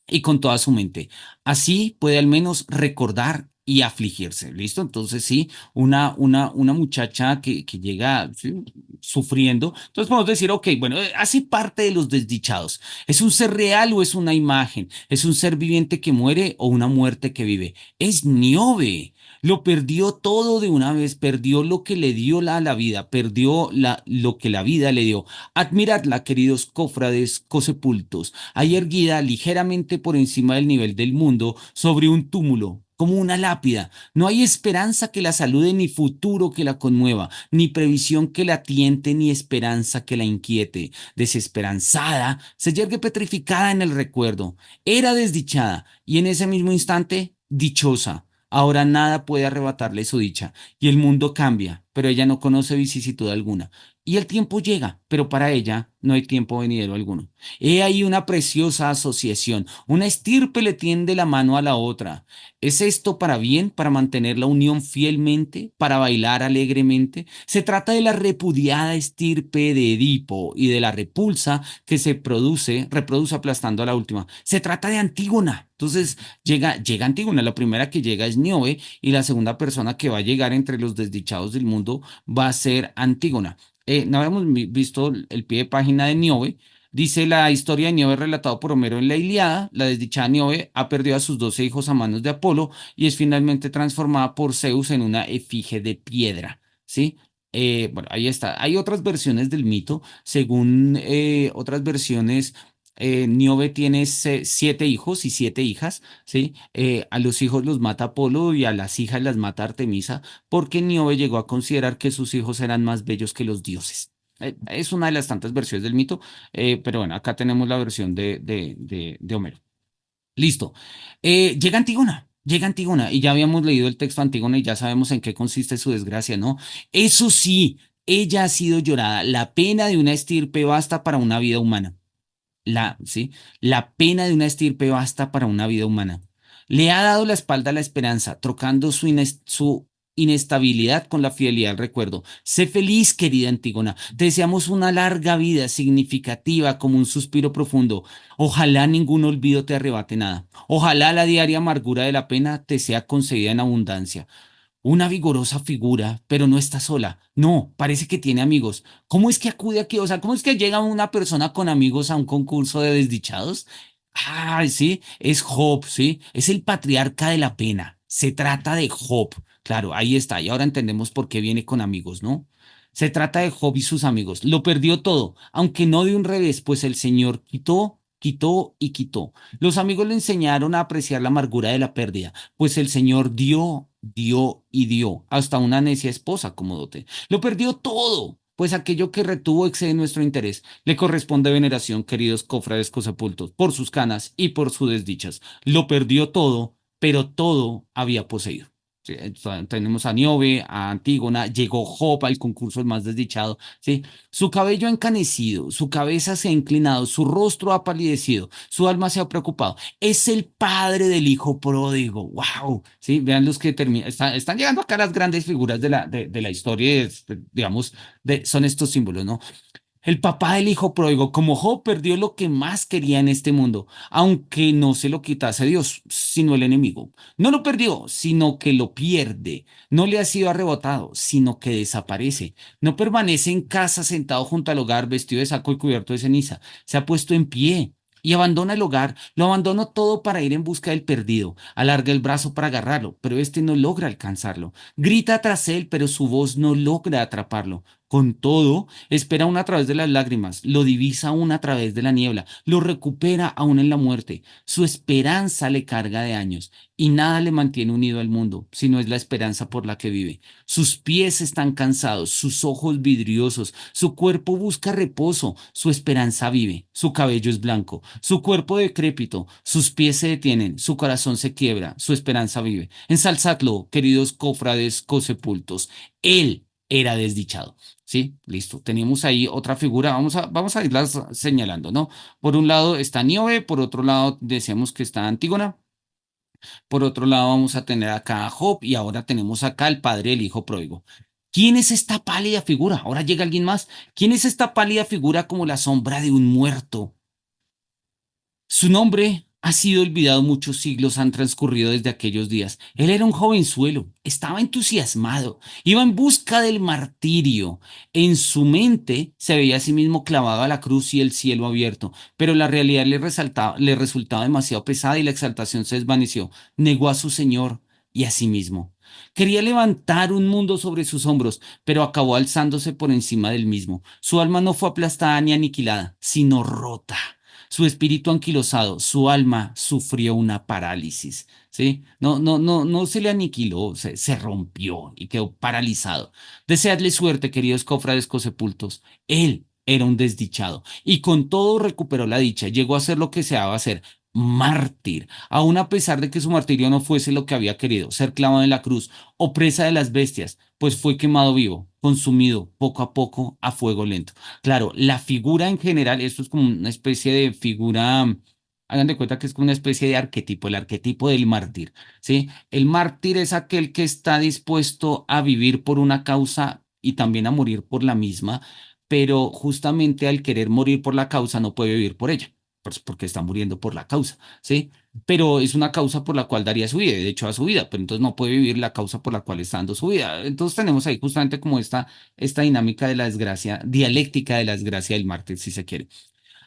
y con toda su mente. Así puede al menos recordar y afligirse. ¿Listo? Entonces sí, una muchacha que llega ¿sí? Sufriendo. Entonces podemos decir, ok, bueno, hace parte de los desdichados. ¿Es un ser real o es una imagen? ¿Es un ser viviente que muere o una muerte que vive? Es Niobe. Lo perdió todo de una vez, perdió lo que le dio la vida, perdió lo que la vida le dio. Admiradla, queridos cofrades cosepultos, ahí erguida ligeramente por encima del nivel del mundo, sobre un túmulo, como una lápida. No hay esperanza que la salude, ni futuro que la conmueva, ni previsión que la tiente, ni esperanza que la inquiete. Desesperanzada, se yergue petrificada en el recuerdo. Era desdichada, y en ese mismo instante, dichosa. Ahora nada puede arrebatarle su dicha, y el mundo cambia, pero ella no conoce vicisitud alguna. Y el tiempo llega, pero para ella no hay tiempo venidero alguno. He ahí una preciosa asociación. Una estirpe le tiende la mano a la otra. ¿Es esto para bien, para mantener la unión fielmente, para bailar alegremente? Se trata de la repudiada estirpe de Edipo y de la repulsa que reproduce aplastando a la última. Se trata de Antígona. Entonces llega Antígona, la primera que llega es Níobe y la segunda persona que va a llegar entre los desdichados del mundo va a ser Antígona. No habíamos visto el pie de página de Níobe. Dice la historia de Níobe relatado por Homero en la Ilíada. La desdichada Níobe ha perdido a sus 12 hijos a manos de Apolo y es finalmente transformada por Zeus en una efigie de piedra. ¿Sí? Bueno, ahí está. Hay otras versiones del mito. Según otras versiones, Níobe tiene 7 hijos y 7 hijas. ¿Sí? A los hijos los mata Apolo y a las hijas las mata Artemisa porque Níobe llegó a considerar que sus hijos eran más bellos que los dioses. Es una de las tantas versiones del mito, pero bueno, acá tenemos la versión de Homero. Listo. Llega Antígona y ya habíamos leído el texto de Antígona y ya sabemos en qué consiste su desgracia, ¿no? Eso sí, ella ha sido llorada. La pena de una estirpe basta para una vida humana. ¿Sí? La pena de una estirpe basta para una vida humana. Le ha dado la espalda a la esperanza, trocando su inestabilidad con la fidelidad al recuerdo. Sé feliz, querida Antígona. Te deseamos una larga vida significativa como un suspiro profundo. Ojalá ningún olvido te arrebate nada. Ojalá la diaria amargura de la pena te sea concedida en abundancia. Una vigorosa figura, pero no está sola. No, parece que tiene amigos. ¿Cómo es que acude aquí? O sea, ¿cómo es que llega una persona con amigos a un concurso de desdichados? Ah, sí, es Job, sí, es el patriarca de la pena. Se trata de Job. Claro, ahí está. Y ahora entendemos por qué viene con amigos, ¿no? Se trata de Job y sus amigos. Lo perdió todo, aunque no de un revés, pues el Señor quitó, quitó y quitó. Los amigos le enseñaron a apreciar la amargura de la pérdida pues el Señor dio, dio y dio, hasta una necia esposa como dote. Lo perdió todo, pues aquello que retuvo excede nuestro interés. Le corresponde veneración, queridos cofrades cosepultos, por sus canas y por sus desdichas. Lo perdió todo, pero todo había poseído. Sí, tenemos a Niobe, a Antígona, llegó Job al concurso el más desdichado, ¿sí? Su cabello ha encanecido, su cabeza se ha inclinado, su rostro ha palidecido, su alma se ha preocupado es el padre del hijo pródigo. ¡Wow! Sí, vean los que terminan. Están llegando acá las grandes figuras de la historia, digamos, son estos símbolos, ¿no? El papá del hijo pródigo, como Job, perdió lo que más quería en este mundo, aunque no se lo quitase Dios, sino el enemigo. No lo perdió, sino que lo pierde. No le ha sido arrebatado, sino que desaparece. No permanece en casa sentado junto al hogar, vestido de saco y cubierto de ceniza. Se ha puesto en pie. Y abandona el hogar, lo abandona todo para ir en busca del perdido. Alarga el brazo para agarrarlo, pero este no logra alcanzarlo. Grita tras él, pero su voz no logra atraparlo. Con todo, espera aún a través de las lágrimas, lo divisa aún a través de la niebla, lo recupera aún en la muerte. Su esperanza le carga de años y nada le mantiene unido al mundo, sino es la esperanza por la que vive. Sus pies están cansados, sus ojos vidriosos, su cuerpo busca reposo, su esperanza vive, su cabello es blanco, su cuerpo decrépito, sus pies se detienen, su corazón se quiebra, su esperanza vive. Ensalzadlo, queridos cofrades cosepultos. Él era desdichado. Sí, listo. Tenemos ahí otra figura. Vamos a irlas señalando, ¿no? Por un lado está Níobe, por otro lado decíamos que está Antígona, por otro lado vamos a tener acá a Job y ahora tenemos acá al padre del hijo pródigo. ¿Quién es esta pálida figura? Ahora llega alguien más. ¿Quién es esta pálida figura como la sombra de un muerto? Su nombre ha sido olvidado, muchos siglos han transcurrido desde aquellos días. Él era un jovenzuelo, estaba entusiasmado, iba en busca del martirio. En su mente se veía a sí mismo clavado a la cruz y el cielo abierto, pero la realidad le resultaba demasiado pesada y la exaltación se desvaneció. Negó a su Señor y a sí mismo. Quería levantar un mundo sobre sus hombros, pero acabó alzándose por encima del mismo. Su alma no fue aplastada ni aniquilada, sino rota su espíritu anquilosado, su alma sufrió una parálisis, ¿sí? No se le aniquiló, se rompió y quedó paralizado. Deseadle suerte, queridos cofrades cosepultos. Él era un desdichado y con todo recuperó la dicha, llegó a hacer lo que se daba hacer, mártir, aun a pesar de que su martirio no fuese lo que había querido, ser clavado en la cruz o presa de las bestias, pues fue quemado vivo, consumido poco a poco a fuego lento. Claro, la figura en general, esto es como una especie de figura, hagan de cuenta que es como una especie de arquetipo, el arquetipo del mártir, ¿sí? El mártir es aquel que está dispuesto a vivir por una causa y también a morir por la misma, pero justamente al querer morir por la causa no puede vivir por ella, pues porque está muriendo por la causa, ¿sí? Pero es una causa por la cual daría su vida, de hecho a su vida, pero entonces no puede vivir la causa por la cual está dando su vida. Entonces tenemos ahí justamente como esta dinámica de la desgracia, dialéctica de la desgracia del mártir, si se quiere.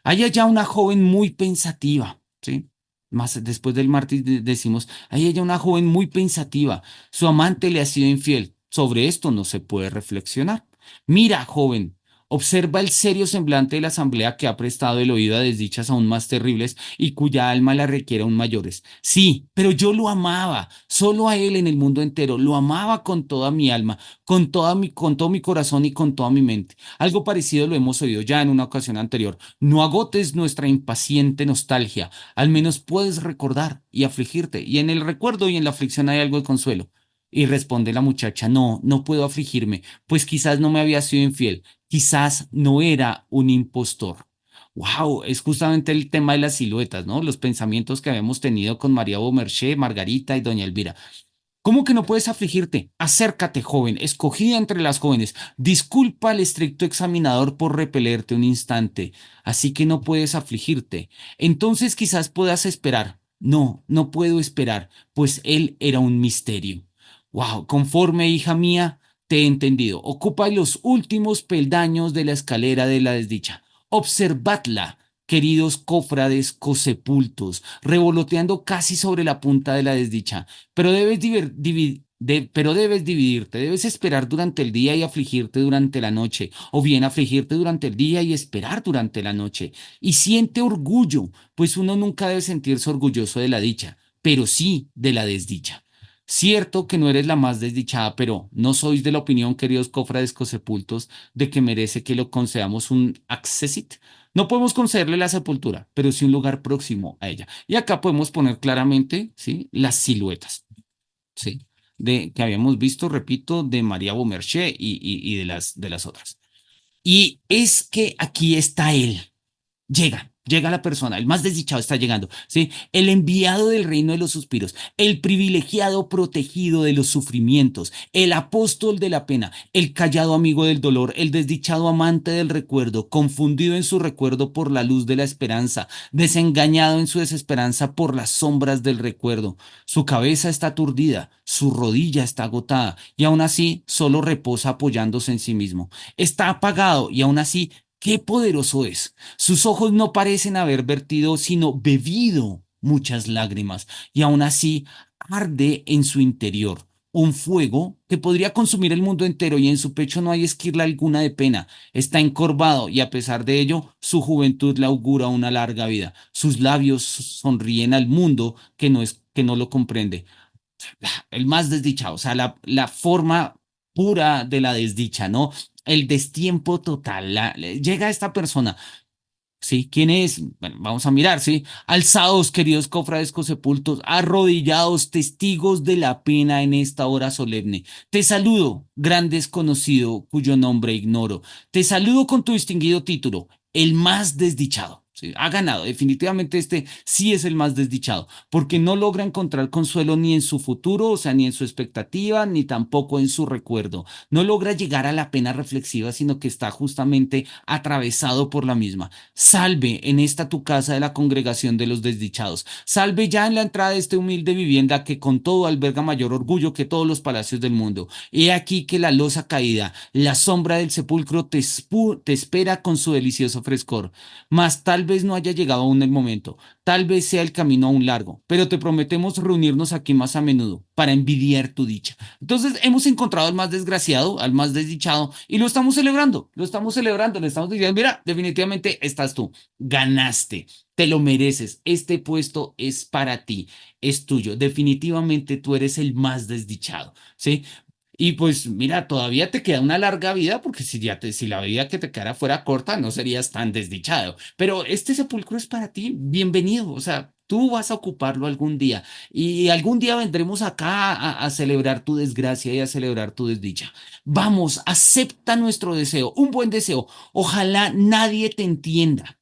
Hay allá una joven muy pensativa, ¿sí? Más después del martes decimos, hay ella una joven muy pensativa. Su amante le ha sido infiel. Sobre esto no se puede reflexionar. Mira, joven, observa el serio semblante de la asamblea que ha prestado el oído a desdichas aún más terribles y cuya alma la requiere aún mayores. Sí, pero yo lo amaba, solo a él en el mundo entero, lo amaba con toda mi alma, con todo mi corazón y con toda mi mente. Algo parecido lo hemos oído ya en una ocasión anterior. No agotes nuestra impaciente nostalgia, al menos puedes recordar y afligirte, y en el recuerdo y en la aflicción hay algo de consuelo. Y responde la muchacha, no, no puedo afligirme, pues quizás no me había sido infiel, quizás no era un impostor. Wow, es justamente el tema de las siluetas, ¿no? Los pensamientos que habíamos tenido con María Beaumerché, Margarita y Doña Elvira. ¿Cómo que no puedes afligirte? Acércate, joven, escogida entre las jóvenes. Disculpa al estricto examinador por repelerte un instante, así que no puedes afligirte. Entonces quizás puedas esperar. No, no puedo esperar, pues él era un misterio. Wow, conforme, hija mía, te he entendido. Ocupa los últimos peldaños de la escalera de la desdicha. Observadla, queridos cofrades cosepultos, revoloteando casi sobre la punta de la desdicha, pero debes dividirte, debes esperar durante el día y afligirte durante la noche, o bien afligirte durante el día y esperar durante la noche. Y siente orgullo, pues uno nunca debe sentirse orgulloso de la dicha, pero sí de la desdicha. Cierto que no eres la más desdichada, pero no sois de la opinión, queridos cofrades sepultos, de que merece que lo concedamos un accessit. No podemos concederle la sepultura, pero sí un lugar próximo a ella. Y acá podemos poner claramente, ¿sí? Las siluetas, ¿sí? Que habíamos visto, repito, de María Beaumarchais y de las otras. Y es que aquí está él. Llega la persona, el más desdichado está llegando, ¿sí? El enviado del reino de los suspiros, el privilegiado protegido de los sufrimientos, el apóstol de la pena, el callado amigo del dolor, el desdichado amante del recuerdo, confundido en su recuerdo por la luz de la esperanza, desengañado en su desesperanza por las sombras del recuerdo. Su cabeza está aturdida, su rodilla está agotada y aún así solo reposa apoyándose en sí mismo. Está apagado y aún así, qué poderoso es. Sus ojos no parecen haber vertido, sino bebido muchas lágrimas, y aún así arde en su interior un fuego que podría consumir el mundo entero, y en su pecho no hay esquirla alguna de pena. Está encorvado y a pesar de ello, su juventud le augura una larga vida. Sus labios sonríen al mundo que no lo comprende. El más desdichado, o sea, la forma pura de la desdicha, ¿no? El destiempo total. Llega esta persona. Sí, ¿quién es? Bueno, vamos a mirar, ¿sí? Alzados, queridos cofrades sepultos, arrodillados, testigos de la pena en esta hora solemne. Te saludo, gran desconocido, cuyo nombre ignoro. Te saludo con tu distinguido título, el más desdichado. Sí, ha ganado, definitivamente este sí es el más desdichado, porque no logra encontrar consuelo ni en su futuro, o sea, ni en su expectativa, ni tampoco en su recuerdo. No logra llegar a la pena reflexiva, sino que está justamente atravesado por la misma. Salve en esta tu casa de la congregación de los desdichados. Salve ya en la entrada de esta humilde vivienda que con todo alberga mayor orgullo que todos los palacios del mundo. He aquí que la losa caída, la sombra del sepulcro te espera con su delicioso frescor. Mas tal vez no haya llegado aún el momento. Tal vez sea el camino aún largo, pero te prometemos reunirnos aquí más a menudo para envidiar tu dicha. Entonces hemos encontrado al más desgraciado, al más desdichado, y lo estamos celebrando, le estamos diciendo, mira, definitivamente estás tú, ganaste, te lo mereces, este puesto es para ti, es tuyo, definitivamente tú eres el más desdichado, ¿sí? Y pues mira, todavía te queda una larga vida, porque si la vida que te quedara fuera corta, no serías tan desdichado. Pero este sepulcro es para ti, bienvenido. O sea, Tú vas a ocuparlo algún día y algún día vendremos acá a celebrar tu desgracia y a celebrar tu desdicha. Vamos, acepta nuestro deseo, un buen deseo. Ojalá nadie te entienda.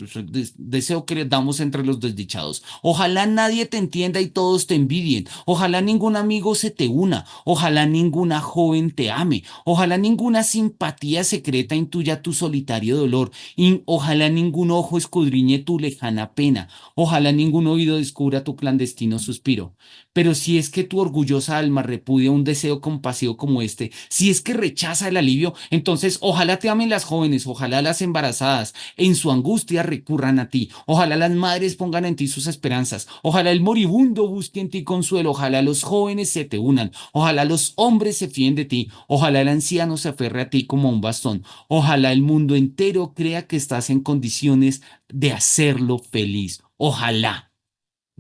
Es el deseo que le damos entre los desdichados. Ojalá nadie te entienda y todos te envidien. Ojalá ningún amigo se te una. Ojalá ninguna joven te ame. Ojalá ninguna simpatía secreta intuya tu solitario dolor. Y ojalá ningún ojo escudriñe tu lejana pena. Ojalá ningún oído descubra tu clandestino suspiro. Pero si es que tu orgullosa alma repudia un deseo compasivo como este, si es que rechaza el alivio, entonces ojalá te amen las jóvenes, ojalá las embarazadas, en su angustia recurran a ti. Ojalá las madres pongan en ti sus esperanzas. Ojalá el moribundo busque en ti consuelo. Ojalá los jóvenes se te unan. Ojalá los hombres se fíen de ti. Ojalá el anciano se aferre a ti como a un bastón. Ojalá el mundo entero crea que estás en condiciones de hacerlo feliz. Ojalá.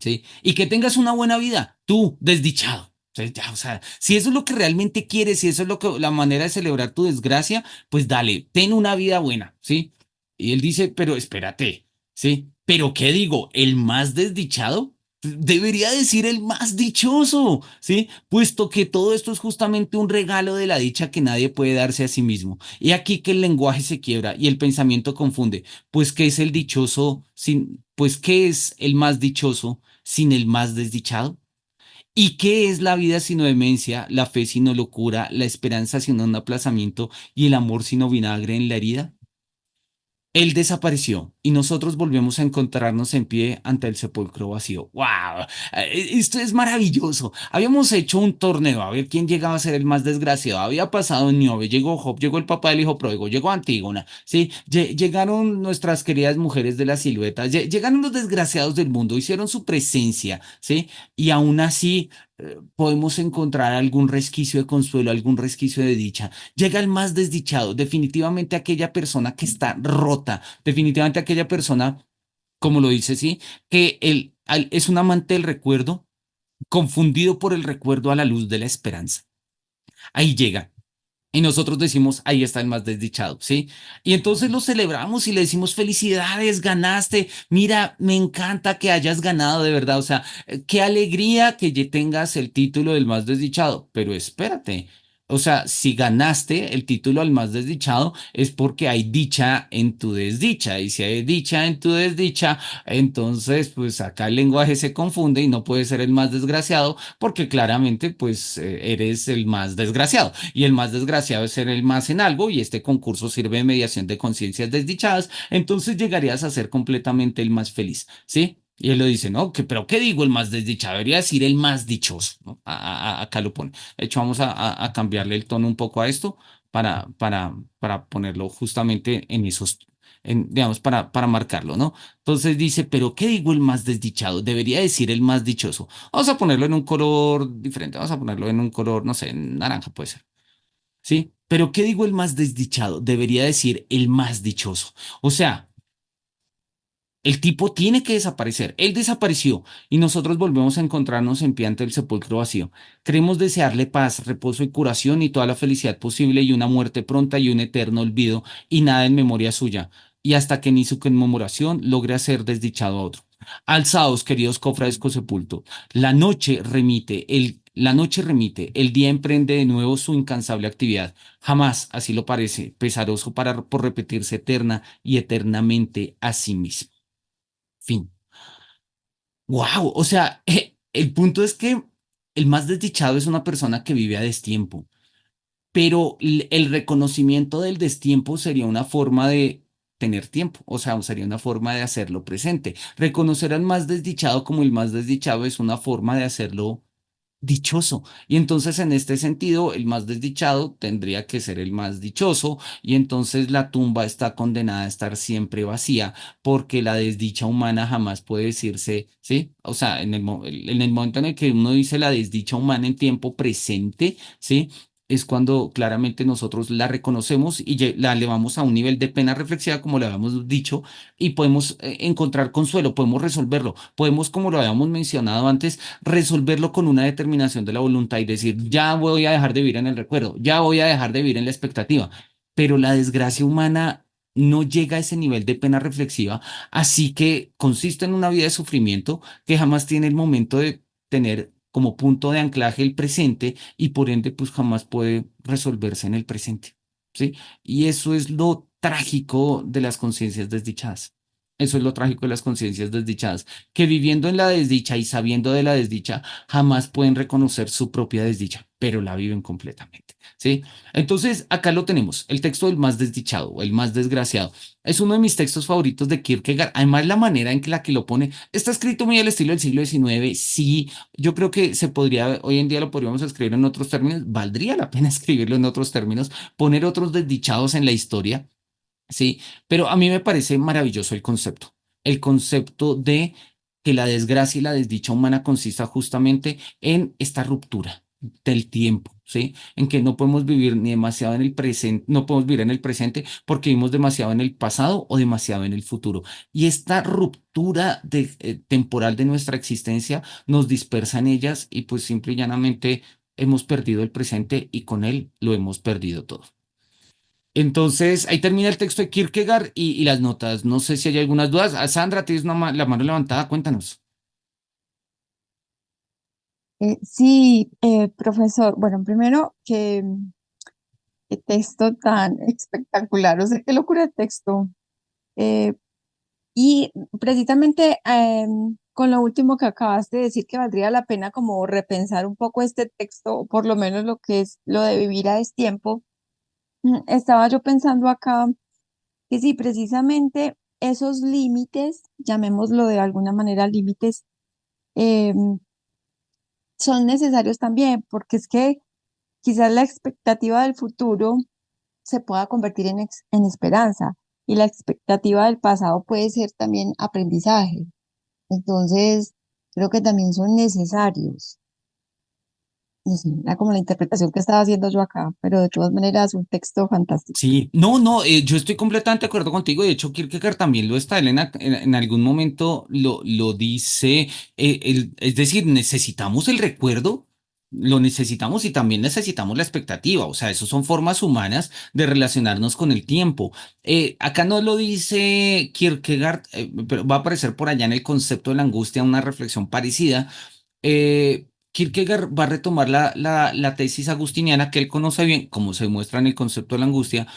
¿Sí? Y que tengas una buena vida, tú, desdichado. Entonces, ya, o sea, si eso es lo que realmente quieres, si eso es lo que la manera de celebrar tu desgracia, pues dale, ten una vida buena, ¿sí? Y él dice, pero espérate, ¿sí? Pero ¿qué digo? ¿El más desdichado? Debería decir el más dichoso, ¿sí? Puesto que todo esto es justamente un regalo de la dicha que nadie puede darse a sí mismo. Y aquí que el lenguaje se quiebra y el pensamiento confunde. Pues, ¿qué es el dichoso sin, pues, qué es el más dichoso sin el más desdichado? ¿Y qué es la vida sino demencia, la fe sino locura, la esperanza sino un aplazamiento y el amor sino vinagre en la herida? Él desapareció y nosotros volvemos a encontrarnos en pie ante el sepulcro vacío. ¡Wow! Esto es maravilloso. Habíamos hecho un torneo a ver quién llegaba a ser el más desgraciado. Había pasado Niobe, llegó Job, llegó el papá del hijo pródigo, llegó Antígona, ¿sí? Llegaron nuestras queridas mujeres de la silueta, llegaron los desgraciados del mundo, hicieron su presencia, ¿sí? Y aún así podemos encontrar algún resquicio de consuelo, algún resquicio de dicha. Llega el más desdichado, definitivamente aquella persona que está rota, definitivamente aquella persona, como lo dice, sí, que es un amante del recuerdo, confundido por el recuerdo a la luz de la esperanza. Ahí llega. Y nosotros decimos, ahí está el más desdichado, ¿sí? Y entonces lo celebramos y le decimos, felicidades, ganaste. Mira, me encanta que hayas ganado de verdad. O sea, qué alegría que ya tengas el título del más desdichado. Pero espérate. O sea, si ganaste el título al más desdichado es porque hay dicha en tu desdicha. Y si hay dicha en tu desdicha, entonces pues acá el lenguaje se confunde y no puede ser el más desgraciado porque claramente pues eres el más desgraciado y el más desgraciado es ser el más en algo y este concurso sirve de mediación de conciencias desdichadas, entonces llegarías a ser completamente el más feliz, ¿sí? Y él lo dice, ¿no? Pero ¿qué digo el más desdichado? Debería decir el más dichoso, ¿no? Acá lo pone. De hecho, vamos a cambiarle el tono un poco a esto para ponerlo justamente en esos, digamos, para marcarlo, ¿no? Entonces dice, pero ¿qué digo el más desdichado? Debería decir el más dichoso. Vamos a ponerlo en un color diferente, vamos a ponerlo en un color, no sé, naranja puede ser. ¿Sí? Pero ¿qué digo el más desdichado? Debería decir el más dichoso. O sea, el tipo tiene que desaparecer. Él desapareció y nosotros volvemos a encontrarnos en pie ante el sepulcro vacío. Queremos desearle paz, reposo y curación y toda la felicidad posible y una muerte pronta y un eterno olvido y nada en memoria suya. Y hasta que ni su conmemoración logre hacer desdichado a otro. Alzaos, queridos cofrades sepulto. La noche remite, el día emprende de nuevo su incansable actividad. Jamás, así lo parece, pesaroso por repetirse eterna y eternamente a sí mismo. Fin. Wow, o sea, el punto es que el más desdichado es una persona que vive a destiempo, pero el reconocimiento del destiempo sería una forma de tener tiempo, o sea, sería una forma de hacerlo presente. Reconocer al más desdichado como el más desdichado es una forma de hacerlo dichoso. Y entonces en este sentido, el más desdichado tendría que ser el más dichoso y entonces la tumba está condenada a estar siempre vacía porque la desdicha humana jamás puede decirse, ¿sí? O sea, en el momento en el que uno dice la desdicha humana en tiempo presente, ¿sí? Es cuando claramente nosotros la reconocemos y la elevamos a un nivel de pena reflexiva, como le habíamos dicho, y podemos encontrar consuelo, podemos resolverlo, podemos, como lo habíamos mencionado antes, resolverlo con una determinación de la voluntad y decir, ya voy a dejar de vivir en el recuerdo, ya voy a dejar de vivir en la expectativa. Pero la desgracia humana no llega a ese nivel de pena reflexiva, así que consiste en una vida de sufrimiento que jamás tiene el momento de tener como punto de anclaje el presente y por ende pues jamás puede resolverse en el presente, ¿sí? Y eso es lo trágico de las conciencias desdichadas. Eso es lo trágico de las conciencias desdichadas, que viviendo en la desdicha y sabiendo de la desdicha, jamás pueden reconocer su propia desdicha, pero la viven completamente, ¿sí? Entonces, acá lo tenemos, el texto del más desdichado, el más desgraciado. Es uno de mis textos favoritos de Kierkegaard. Además, la manera en que la que lo pone está escrito muy al estilo del siglo XIX. Sí, yo creo que se podría, hoy en día lo podríamos escribir en otros términos. Valdría la pena escribirlo en otros términos, poner otros desdichados en la historia. Sí, pero a mí me parece maravilloso el concepto de que la desgracia y la desdicha humana consista justamente en esta ruptura del tiempo, ¿sí? En que no podemos vivir ni demasiado en el presente, no podemos vivir en el presente porque vivimos demasiado en el pasado o demasiado en el futuro. Y esta ruptura temporal de nuestra existencia nos dispersa en ellas y pues simple y llanamente hemos perdido el presente y con él lo hemos perdido todo. Entonces, ahí termina el texto de Kierkegaard y las notas. No sé si hay algunas dudas. Sandra, tienes la mano levantada, cuéntanos. Sí, profesor. Bueno, primero, qué texto tan espectacular, o sea, qué locura de texto. Eh, y precisamente con lo último que acabas de decir, que valdría la pena como repensar un poco este texto, o por lo menos lo que es lo de vivir a destiempo, estaba yo pensando acá que sí, precisamente esos límites, llamémoslo de alguna manera límites, em, son necesarios también, porque es que quizás la expectativa del futuro se pueda convertir en esperanza y la expectativa del pasado puede ser también aprendizaje. Entonces, creo que también son necesarios. No sé, era como la interpretación que estaba haciendo yo acá, pero de todas maneras un texto fantástico. Sí, no, no, yo estoy completamente de acuerdo contigo. De hecho, Kierkegaard también lo está. Él en algún momento lo dice. Es decir, necesitamos el recuerdo, lo necesitamos y también necesitamos la expectativa. O sea, eso son formas humanas de relacionarnos con el tiempo. Acá no lo dice Kierkegaard, pero va a aparecer por allá en el concepto de la angustia una reflexión parecida. Kierkegaard va a retomar la tesis agustiniana que él conoce bien, como se muestra en el concepto de la angustia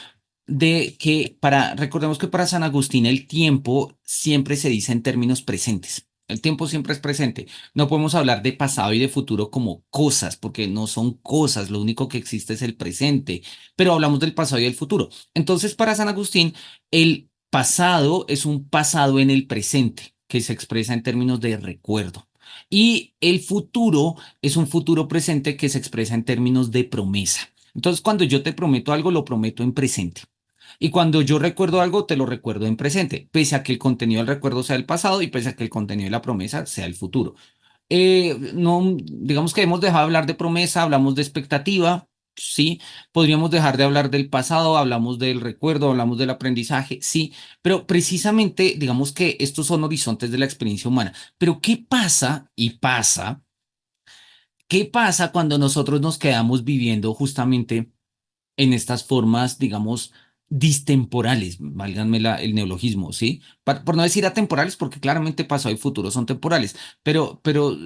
de que recordemos que para San Agustín el tiempo siempre se dice en términos presentes. El tiempo siempre es presente. No podemos hablar de pasado y de futuro como cosas, porque no son cosas, lo único que existe es el presente, pero hablamos del pasado y del futuro. Entonces, para San Agustín, el pasado es un pasado en el presente, que se expresa en términos de recuerdo. Y el futuro es un futuro presente que se expresa en términos de promesa. Entonces, cuando yo te prometo algo, lo prometo en presente. Y cuando yo recuerdo algo, te lo recuerdo en presente, pese a que el contenido del recuerdo sea el pasado y pese a que el contenido de la promesa sea el futuro. No, digamos que hemos dejado de hablar de promesa, hablamos de expectativa, sí, podríamos dejar de hablar del pasado, hablamos del recuerdo, hablamos del aprendizaje, sí, pero precisamente digamos que estos son horizontes de la experiencia humana. Pero ¿qué pasa? Y pasa, ¿qué pasa cuando nosotros nos quedamos viviendo justamente en estas formas, digamos, distemporales, válganme el neologismo, ¿sí? Por no decir atemporales, porque claramente pasado y futuro son temporales, pero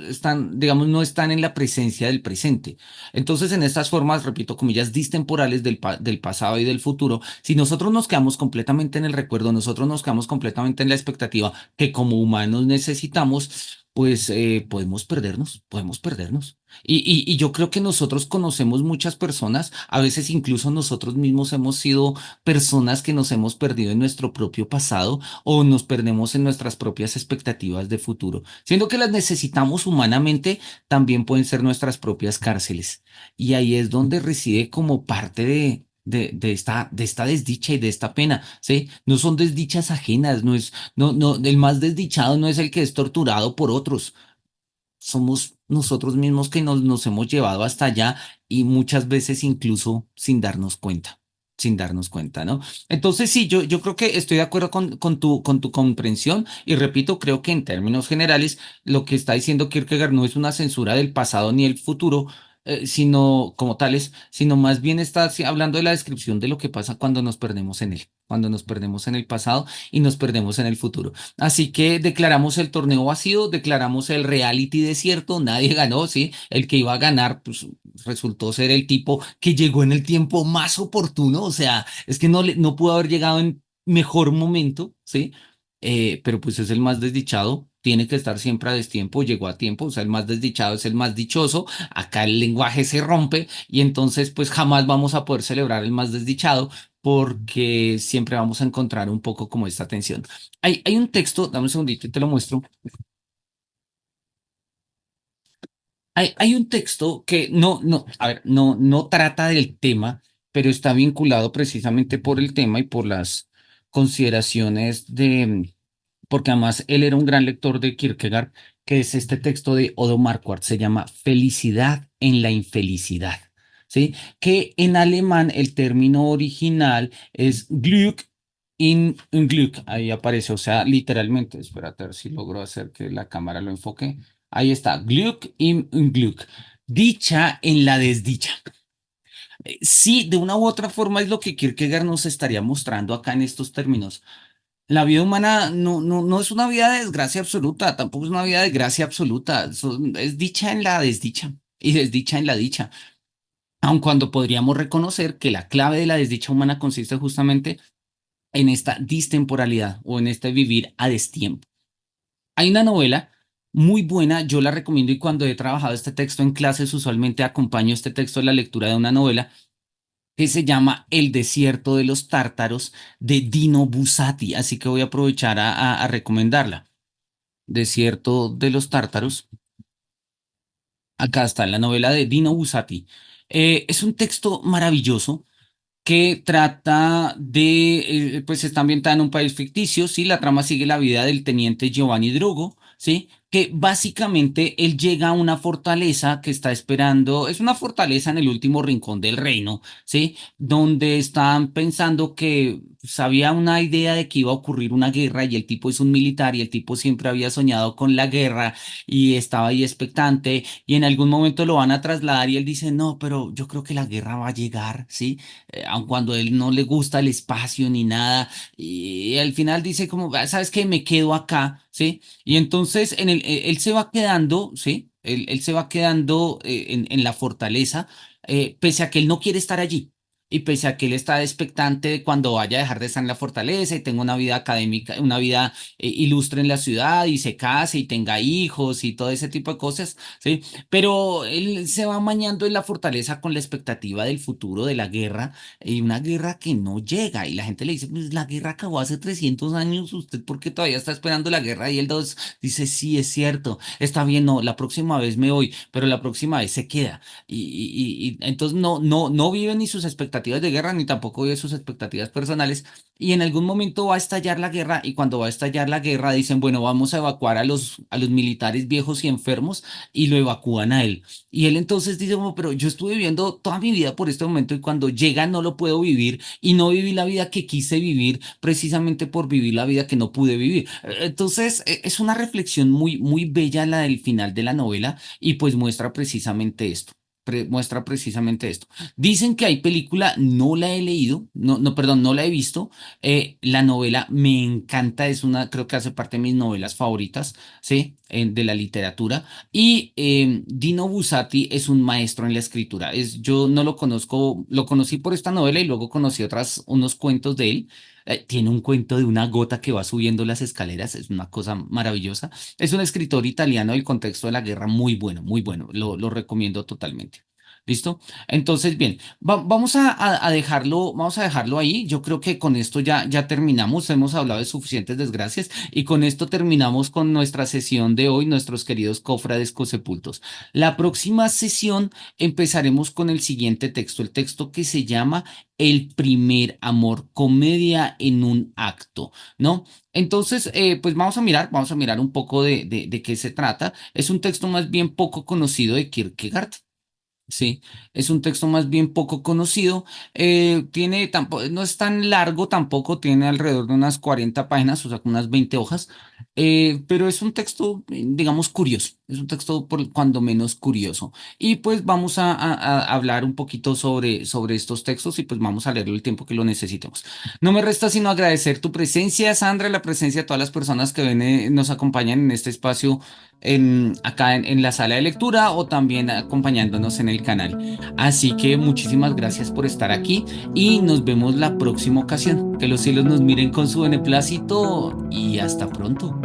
están, digamos, no están en la presencia del presente. Entonces, en estas formas, repito, comillas, distemporales del pasado y del futuro, si nosotros nos quedamos completamente en el recuerdo, nosotros nos quedamos completamente en la expectativa que como humanos necesitamos, pues podemos perdernos, podemos perdernos. Y yo creo que nosotros conocemos muchas personas, a veces incluso nosotros mismos hemos sido personas que nos hemos perdido en nuestro propio pasado o nos perdemos en nuestras propias expectativas de futuro. Siendo que las necesitamos humanamente, también pueden ser nuestras propias cárceles. Y ahí es donde reside como parte de esta desdicha y de esta pena, ¿sí? No son desdichas ajenas, no, el más desdichado no es el que es torturado por otros, somos nosotros mismos que nos hemos llevado hasta allá y muchas veces incluso sin darnos cuenta, ¿no? Entonces sí, yo creo que estoy de acuerdo con tu comprensión y repito, creo que en términos generales lo que está diciendo Kierkegaard no es una censura del pasado ni el futuro, sino como tales, sino más bien está hablando de la descripción de lo que pasa cuando nos perdemos en él, cuando nos perdemos en el pasado y nos perdemos en el futuro. Así que declaramos el torneo vacío, declaramos el reality desierto, nadie ganó, ¿sí? El que iba a ganar, pues resultó ser el tipo que llegó en el tiempo más oportuno, o sea, es que no pudo haber llegado en mejor momento, ¿sí? Pero pues es el más desdichado, tiene que estar siempre a destiempo, llegó a tiempo, o sea, el más desdichado es el más dichoso, acá el lenguaje se rompe y entonces pues jamás vamos a poder celebrar el más desdichado porque siempre vamos a encontrar un poco como esta tensión. Hay un texto, dame un segundito y te lo muestro. Hay un texto que a ver, no trata del tema, pero está vinculado precisamente por el tema y por las consideraciones porque además él era un gran lector de Kierkegaard, que es este texto de Odo Marquardt, se llama Felicidad en la infelicidad, ¿sí? Que en alemán el término original es Glück in Unglück, ahí aparece, o sea, literalmente, espérate a ver si logro hacer que la cámara lo enfoque. Ahí está, Glück im Unglück, dicha en la desdicha. Sí, de una u otra forma es lo que Kierkegaard nos estaría mostrando acá en estos términos. La vida humana no es una vida de desgracia absoluta, tampoco es una vida de gracia absoluta, es dicha en la desdicha y desdicha en la dicha, aun cuando podríamos reconocer que la clave de la desdicha humana consiste justamente en esta distemporalidad o en este vivir a destiempo. Hay una novela muy buena, yo la recomiendo y cuando he trabajado este texto en clases, usualmente acompaño este texto de la lectura de una novela que se llama El desierto de los tártaros de Dino Buzzati, así que voy a aprovechar a recomendarla. Desierto de los tártaros, acá está la novela de Dino Buzzati. Es un texto maravilloso que trata pues está ambientada en un país ficticio, ¿sí? La trama sigue la vida del teniente Giovanni Drogo, ¿sí? Que básicamente él llega a una fortaleza que está esperando, es una fortaleza en el último rincón del reino, ¿sí? Donde están pensando que pues, había una idea de que iba a ocurrir una guerra y el tipo es un militar y el tipo siempre había soñado con la guerra y estaba ahí expectante y en algún momento lo van a trasladar y él dice, no, pero yo creo que la guerra va a llegar, ¿sí? Aun cuando a él no le gusta el espacio ni nada, y al final dice como, "Ah, ¿sabes qué? Me quedo acá, ¿sí? Y entonces él se va quedando, ¿sí? Él se va quedando en la fortaleza, pese a que él no quiere estar allí. Y pese a que él está expectante de cuando vaya a dejar de estar en la fortaleza y tenga una vida académica, una vida ilustre en la ciudad y se case y tenga hijos y todo ese tipo de cosas, ¿sí? Pero él se va amañando en la fortaleza con la expectativa del futuro de la guerra y una guerra que no llega. Y la gente le dice, pues la guerra acabó hace 300 años, ¿usted por qué todavía está esperando la guerra? Y él dice, sí, es cierto, está bien, no, la próxima vez me voy, pero la próxima vez se queda. Y entonces no vive ni sus expectativas de guerra, ni tampoco vive sus expectativas personales. Y en algún momento va a estallar la guerra y cuando va a estallar la guerra dicen, bueno, vamos a evacuar a los militares viejos y enfermos y lo evacúan a él. Y él entonces dice, como, pero yo estuve viviendo toda mi vida por este momento y cuando llega no lo puedo vivir y no viví la vida que quise vivir precisamente por vivir la vida que no pude vivir. Entonces, es una reflexión muy bella la del final de la novela y pues muestra precisamente esto. Muestra precisamente esto. Dicen que hay película, no la he leído, perdón, no la he visto. La novela me encanta, creo que hace parte de mis novelas favoritas, ¿sí? De la literatura. Y Dino Buzzati es un maestro en la escritura. Yo no lo conozco, lo conocí por esta novela y luego conocí unos cuentos de él. Tiene un cuento de una gota que va subiendo las escaleras, es una cosa maravillosa. Es un escritor italiano del contexto de la guerra muy bueno, muy bueno. Lo recomiendo totalmente. ¿Listo? Entonces, bien, vamos a dejarlo ahí. Yo creo que con esto ya terminamos. Hemos hablado de suficientes desgracias y con esto terminamos con nuestra sesión de hoy, nuestros queridos cofrades cosepultos. La próxima sesión empezaremos con el siguiente texto, el texto que se llama El primer amor, comedia en un acto, ¿no? Entonces, pues vamos a mirar un poco de qué se trata. Es un texto más bien poco conocido de Kierkegaard. Sí, es un texto más bien poco conocido. Tiene tampoco, no es tan largo tampoco, tiene alrededor de unas 40 páginas, o sea, unas 20 hojas, pero es un texto, digamos, curioso. Es un texto por cuando menos curioso. Y pues vamos a hablar un poquito sobre estos textos y pues vamos a leerlo el tiempo que lo necesitemos. No me resta sino agradecer tu presencia, Sandra, la presencia de todas las personas que ven, nos acompañan en este espacio acá en la sala de lectura o también acompañándonos en el canal. Así que muchísimas gracias por estar aquí y nos vemos la próxima ocasión. Que los cielos nos miren con su beneplácito y hasta pronto.